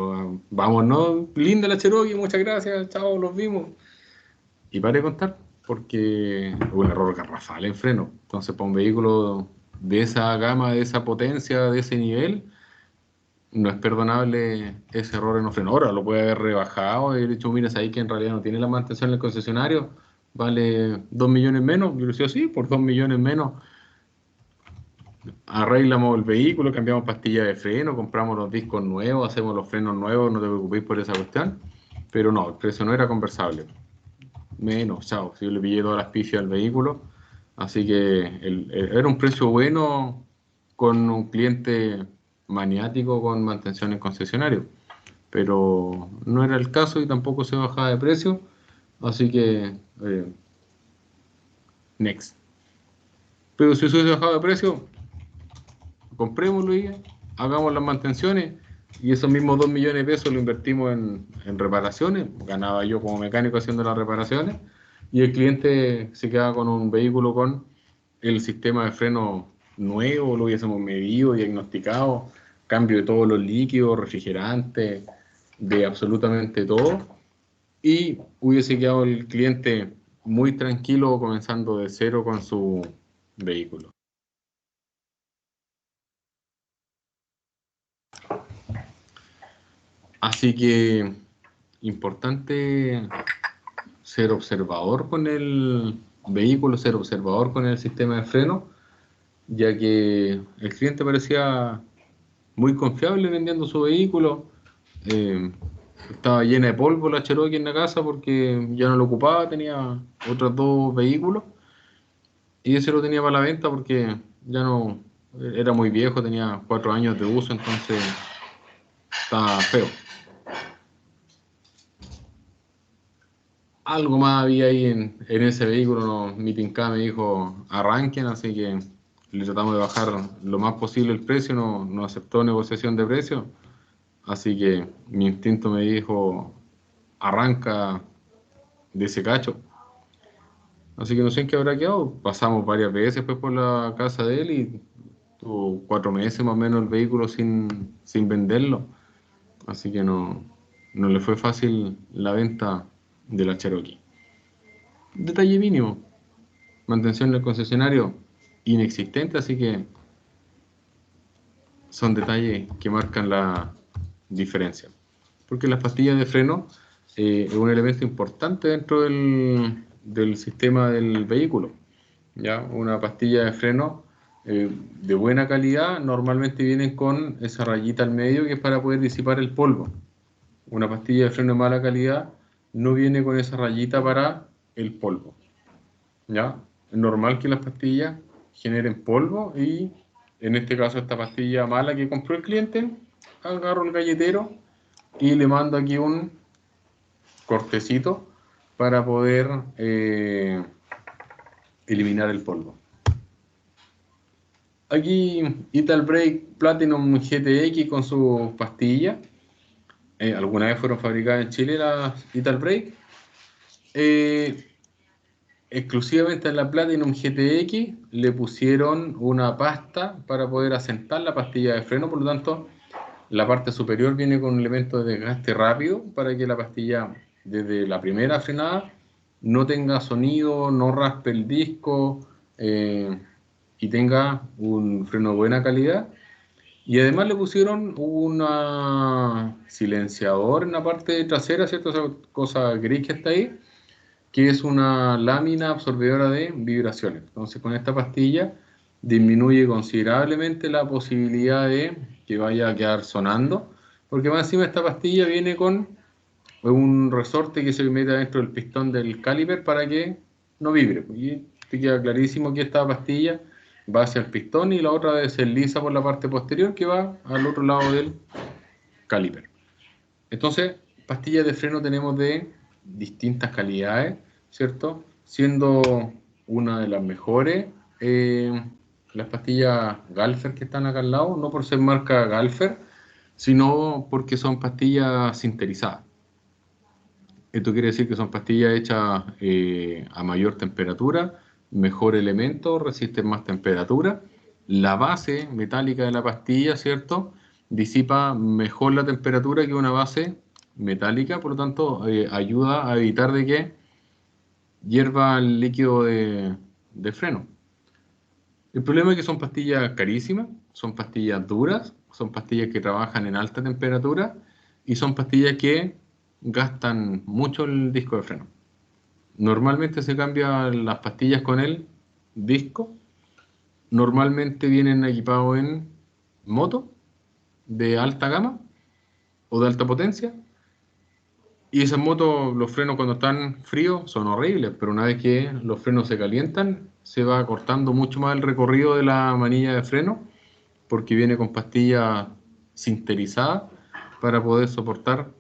vamos, no, linda la Cherokee, muchas gracias, chao, los vimos. Y paré de contar, porque hubo un error garrafal en freno. Entonces, para un vehículo de esa gama, de esa potencia, de ese nivel, no es perdonable ese error en los frenos. Ahora lo puede haber rebajado y haber dicho, mira, ahí que en realidad no tiene la mantención en el concesionario, vale 2 millones menos. Yo le decía, sí, por 2 millones menos arreglamos el vehículo, cambiamos pastillas de freno, compramos los discos nuevos, hacemos los frenos nuevos, no te preocupéis por esa cuestión. Pero no, el precio no era conversable. Menos, chao, si yo le pillé todas las pifias al vehículo. Así que era un precio bueno con un cliente maniático con mantención en concesionario. Pero no era el caso y tampoco se bajaba de precio. Así que, next. Pero si se hubiese bajado de precio, comprémoslo y hagamos las mantenciones y esos mismos 2 millones de pesos lo invertimos en reparaciones. Ganaba yo como mecánico haciendo las reparaciones y el cliente se quedaba con un vehículo con el sistema de freno nuevo, lo hubiésemos medido, diagnosticado, cambio de todos los líquidos, refrigerantes, de absolutamente todo, y hubiese quedado el cliente muy tranquilo comenzando de cero con su vehículo. Así que importante ser observador con el vehículo, ser observador con el sistema de freno, ya que el cliente parecía muy confiable vendiendo su vehículo. Estaba llena de polvo la Cherokee en la casa porque ya no lo ocupaba, tenía otros 2 vehículos y ese lo tenía para la venta porque ya no era muy viejo, tenía 4 años de uso, entonces estaba feo. Algo más había ahí en ese vehículo, no, mi tincada me dijo arranquen, así que le tratamos de bajar lo más posible el precio, no aceptó negociación de precio, así que mi instinto me dijo arranca de ese cacho. Así que no sé en qué habrá quedado, pasamos varias veces pues, por la casa de él y tuvo 4 meses más o menos el vehículo sin venderlo, así que no le fue fácil la venta de la Cherokee. Detalle mínimo, mantención del concesionario inexistente, así que son detalles que marcan la diferencia. Porque las pastillas de freno es un elemento importante dentro del sistema del vehículo. ¿Ya? Una pastilla de freno de buena calidad normalmente vienen con esa rayita al medio que es para poder disipar el polvo. Una pastilla de freno de mala calidad no viene con esa rayita para el polvo. ¿Ya? Es normal que las pastillas generen polvo y en este caso esta pastilla mala que compró el cliente agarro el galletero y le mando aquí un cortecito para poder eliminar el polvo. Aquí Italbreak Platinum GTX con sus pastillas. Alguna vez fueron fabricadas en Chile las Italbreak. Exclusivamente en la Platinum GTX le pusieron una pasta para poder asentar la pastilla de freno, por lo tanto la parte superior viene con un elemento de desgaste rápido para que la pastilla desde la primera frenada no tenga sonido, no raspe el disco y tenga un freno de buena calidad. Y además le pusieron un silenciador en la parte trasera, ¿cierto? Esa cosa gris que está ahí, que es una lámina absorbedora de vibraciones. Entonces, con esta pastilla disminuye considerablemente la posibilidad de que vaya a quedar sonando, porque más encima esta pastilla viene con un resorte que se mete dentro del pistón del caliper para que no vibre. Y te queda clarísimo que esta pastilla va hacia el pistón y la otra desliza por la parte posterior que va al otro lado del caliper. Entonces, pastillas de freno tenemos de distintas calidades, ¿cierto? Siendo una de las mejores las pastillas Galfer que están acá al lado, no por ser marca Galfer, sino porque son pastillas sinterizadas. Esto quiere decir que son pastillas hechas a mayor temperatura, mejor elemento, resisten más temperatura. La base metálica de la pastilla, ¿cierto?, disipa mejor la temperatura que una base metálica, por lo tanto, ayuda a evitar de que hierva el líquido de freno. El problema es que son pastillas carísimas, son pastillas duras, son pastillas que trabajan en alta temperatura y son pastillas que gastan mucho el disco de freno. Normalmente se cambian las pastillas con el disco. Normalmente vienen equipados en moto de alta gama o de alta potencia. Y esas motos, los frenos cuando están fríos son horribles, pero una vez que los frenos se calientan, se va cortando mucho más el recorrido de la manilla de freno, porque viene con pastillas sinterizadas para poder soportar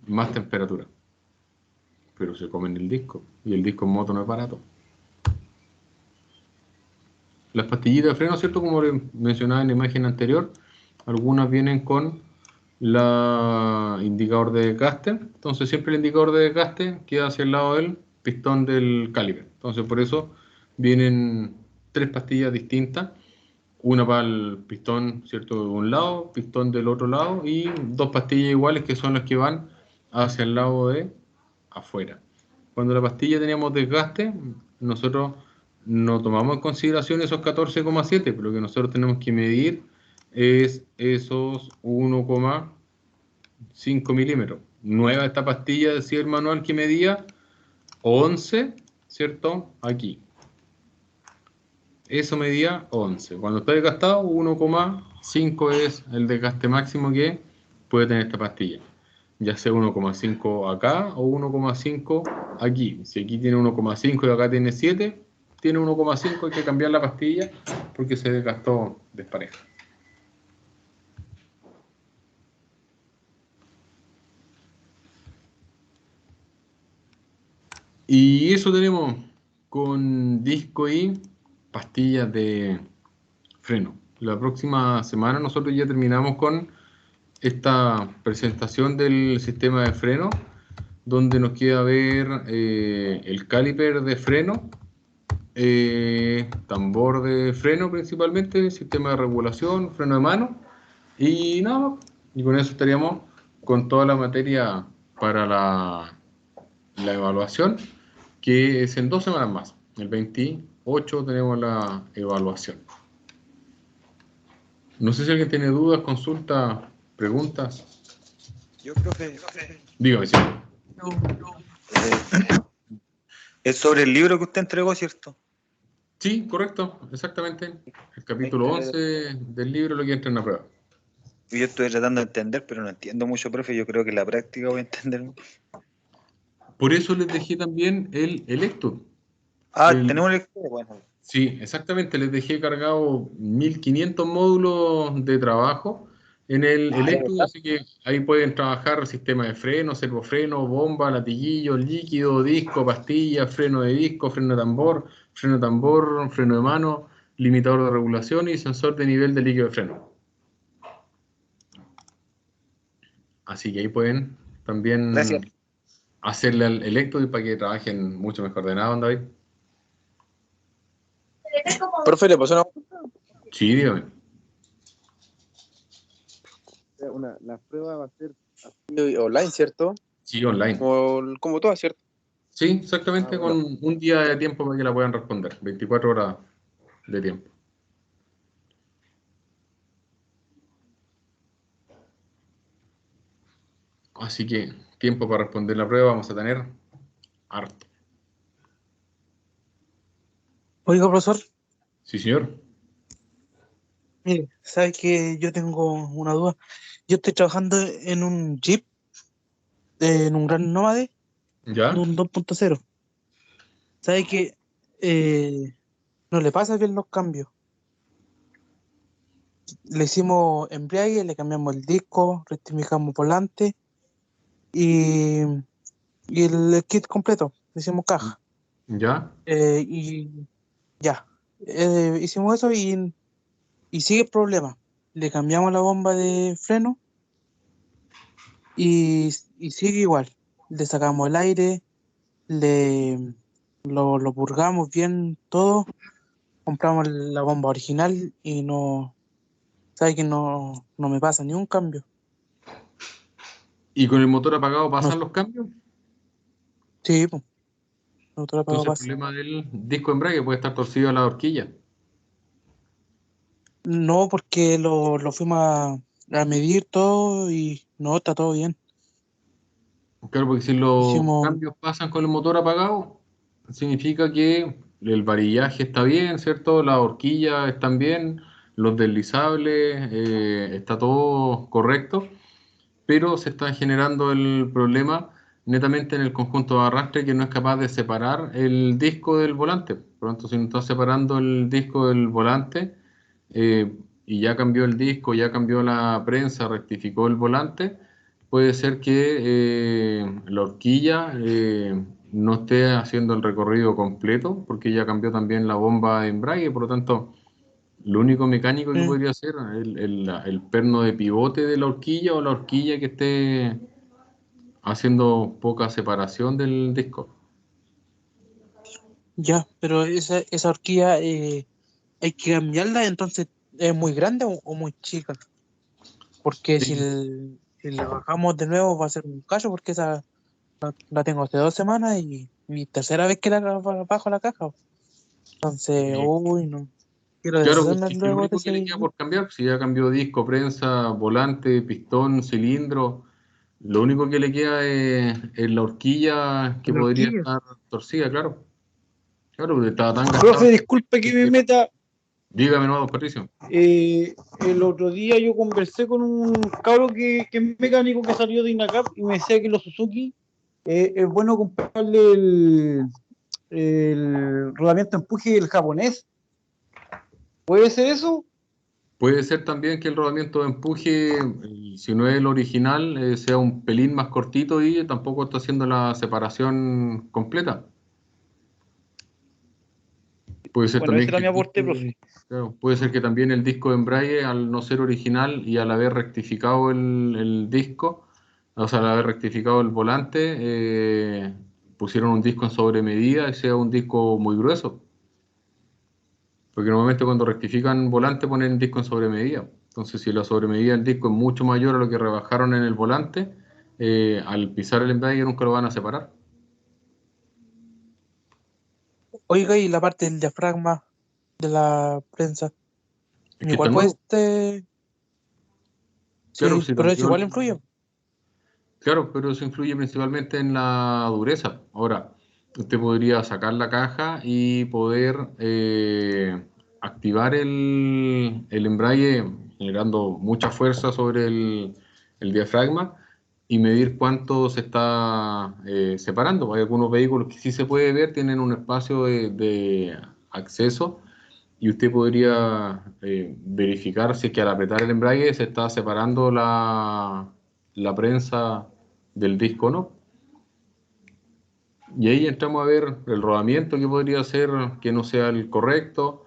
más temperatura. Pero se comen el disco, y el disco en moto no es barato. Las pastillitas de freno, ¿cierto? Como les mencionaba en la imagen anterior, algunas vienen con el indicador de desgaste. Entonces siempre el indicador de desgaste queda hacia el lado del pistón del caliper. Entonces por eso vienen 3 pastillas distintas. Una para el pistón, ¿cierto?, de un lado, pistón del otro lado, y 2 pastillas iguales que son las que van hacia el lado de afuera. Cuando la pastilla teníamos desgaste, nosotros no tomamos en consideración esos 14,7, pero lo que nosotros tenemos que medir es esos 1,5 milímetros. Nueva esta pastilla, decía el manual que medía 11, ¿cierto? Aquí. Eso medía 11. Cuando está desgastado, 1,5 es el desgaste máximo que puede tener esta pastilla. Ya sea 1,5 acá o 1,5 aquí. Si aquí tiene 1,5 y acá tiene 7, tiene 1,5, hay que cambiar la pastilla porque se desgastó despareja. Y eso tenemos con disco y pastillas de freno. La próxima semana nosotros ya terminamos con esta presentación del sistema de freno, donde nos queda ver el caliper de freno, tambor de freno principalmente, sistema de regulación, freno de mano, y nada más. Y con eso estaríamos con toda la materia para la evaluación, que es en 2 semanas más. El 28 tenemos la evaluación. No sé si alguien tiene dudas, consultas, preguntas. Yo, profe. Dígame, sí. Es sobre el libro que usted entregó, ¿cierto? Sí, correcto, exactamente. El capítulo 11 del libro, lo que entra en la prueba. Yo estoy tratando de entender, pero no entiendo mucho, profe. Yo creo que en la práctica voy a entender. Por eso les dejé también el lector. Tenemos el lector, bueno. Sí, exactamente. Les dejé cargado 1500 módulos de trabajo en el electro, así que ahí pueden trabajar sistema de freno, servofreno, bomba, latiguillo, líquido, disco, pastilla, freno de disco, freno de tambor, freno de mano, limitador de regulación y sensor de nivel de líquido de freno. Así que ahí pueden también Gracias. hacerle al electro y para que trabajen mucho mejor de nada, David. Profe, ¿le pasó Sí, dígame. la prueba va a ser así online, ¿cierto? Sí, online. Como todas, ¿cierto? Sí, exactamente, bueno. con un día de tiempo para que la puedan responder. 24 horas de tiempo. Así que tiempo para responder la prueba vamos a tener harto. Oiga, profesor, Sí, señor. mire, sabe que yo tengo una duda. Yo estoy trabajando en un Jeep, en un Gran Nómade, ¿Ya? de un 2.0. ¿Sabe que no le pasa bien los cambios? Le hicimos embrague, le cambiamos el disco, rectificamos volante y, y el kit completo, le hicimos caja. ¿Ya? Y ya, hicimos eso y sigue el problema. Le cambiamos la bomba de freno y sigue igual. Le sacamos el aire, lo purgamos bien todo, compramos la bomba original y sabe que no me pasa ni un cambio. ¿Y con el motor apagado No, pasan los cambios? sí, pues, no te lo pago Entonces el pasa. problema del disco embrague puede estar torcido a la horquilla. No, porque lo fuimos a medir todo y no, está todo bien. Claro, porque si los Hicimos, cambios pasan con el motor apagado, significa que el varillaje está bien, ¿cierto? Las horquillas están bien, los deslizables, está todo correcto, pero se está generando el problema netamente en el conjunto de arrastre que no es capaz de separar el disco del volante. Por lo tanto, si no está separando el disco del volante y ya cambió el disco, ya cambió la prensa, rectificó el volante, puede ser que la horquilla no esté haciendo el recorrido completo porque ya cambió también la bomba de embrague, por lo tanto lo único mecánico que mm, podría ser el perno de pivote de la horquilla o la horquilla que esté haciendo poca separación del disco. ya, pero esa horquilla hay que cambiarla, entonces es muy grande o muy chica. Porque si la bajamos de nuevo va a ser un cacho, porque esa la tengo hace 2 semanas y mi tercera vez que bajo la caja. Entonces, Eh, uy, no. Quiero claro, pues deshacerme si lo luego de único que le ese. queda por cambiar, si ya cambió disco, prensa, volante, pistón, cilindro, lo único que le queda es la horquilla que La podría horquilla. estar torcida, claro. Claro, porque estaba tan gastado. Profe, disculpe que me meta. Dígame, no, don Patricio. El otro día yo conversé con un cabro que es mecánico que salió de INACAP y me decía que los Suzuki es bueno comprarle el rodamiento empuje del japonés. ¿Puede ser eso? Puede ser también que el rodamiento de empuje, si no es el original, sea un pelín más cortito y tampoco está haciendo la separación completa. Puede ser Bueno, ese también era que mi el aporte, disco, profe. claro, puede ser que también el disco de embrague, al no ser original y al haber rectificado el disco, o sea, al haber rectificado el volante, pusieron un disco en sobremedida y sea un disco muy grueso. Porque normalmente cuando rectifican volante ponen disco en sobremedida. Entonces, si la sobremedida del disco es mucho mayor a lo que rebajaron en el volante, al pisar el embrague nunca lo van a separar. Oiga, y la parte del diafragma de la prensa, Es que está igual puede nuevo. este. Claro, Sí, si pero eso cambió igual influye. claro, pero eso influye principalmente en la dureza. Ahora, usted podría sacar la caja y poder activar el embrague generando mucha fuerza sobre el diafragma y medir cuánto se está separando. Hay algunos vehículos que sí se puede ver, tienen un espacio de acceso y usted podría verificar si es que al apretar el embrague se está separando la prensa del disco, ¿no? Y ahí entramos a ver el rodamiento que podría ser que no sea el correcto,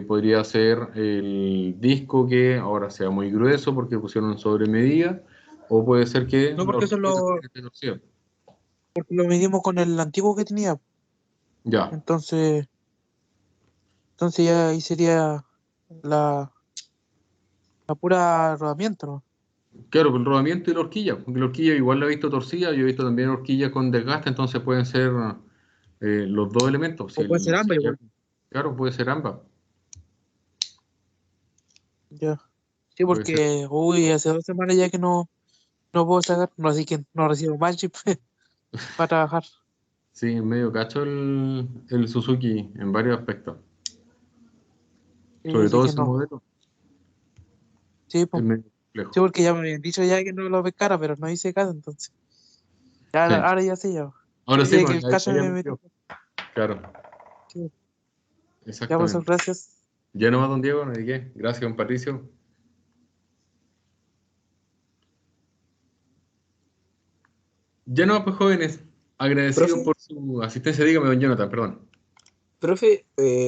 podría ser el disco que ahora sea muy grueso porque pusieron sobre medida, o puede ser que No, la porque eso horquilla también esté torcida. lo medimos con el antiguo que tenía. Ya, Entonces ya ahí sería la pura rodamiento, ¿no? claro, el rodamiento y la horquilla, porque la horquilla igual la he visto torcida, yo he visto también horquilla con desgaste, entonces pueden ser los dos elementos. O puede ser ambas igual. Claro, puede ser ambas. Ya. Sí, Puede ser. porque, hace 2 semanas ya que no puedo sacar, no, así que no recibo más chip para trabajar. Sí, es medio cacho el Suzuki en varios aspectos. Sí, Sobre así todo que ese no. modelo Sí, es pues. medio Sí, complejo. porque ya me habían dicho ya que no lo pescara, pero no hice caso, entonces. Ya, Sí. ahora ya sé ya. Ahora sí, Quería que pues, el caso ahí me metió. aprendió. Claro, Sí. Ya, pues, exactamente. gracias. Ya nomás, don Diego, no hay qué. Gracias, don Patricio. Ya nomás, pues, jóvenes. Agradecidos Profe, por su asistencia. Dígame, don Jonathan, perdón. profe,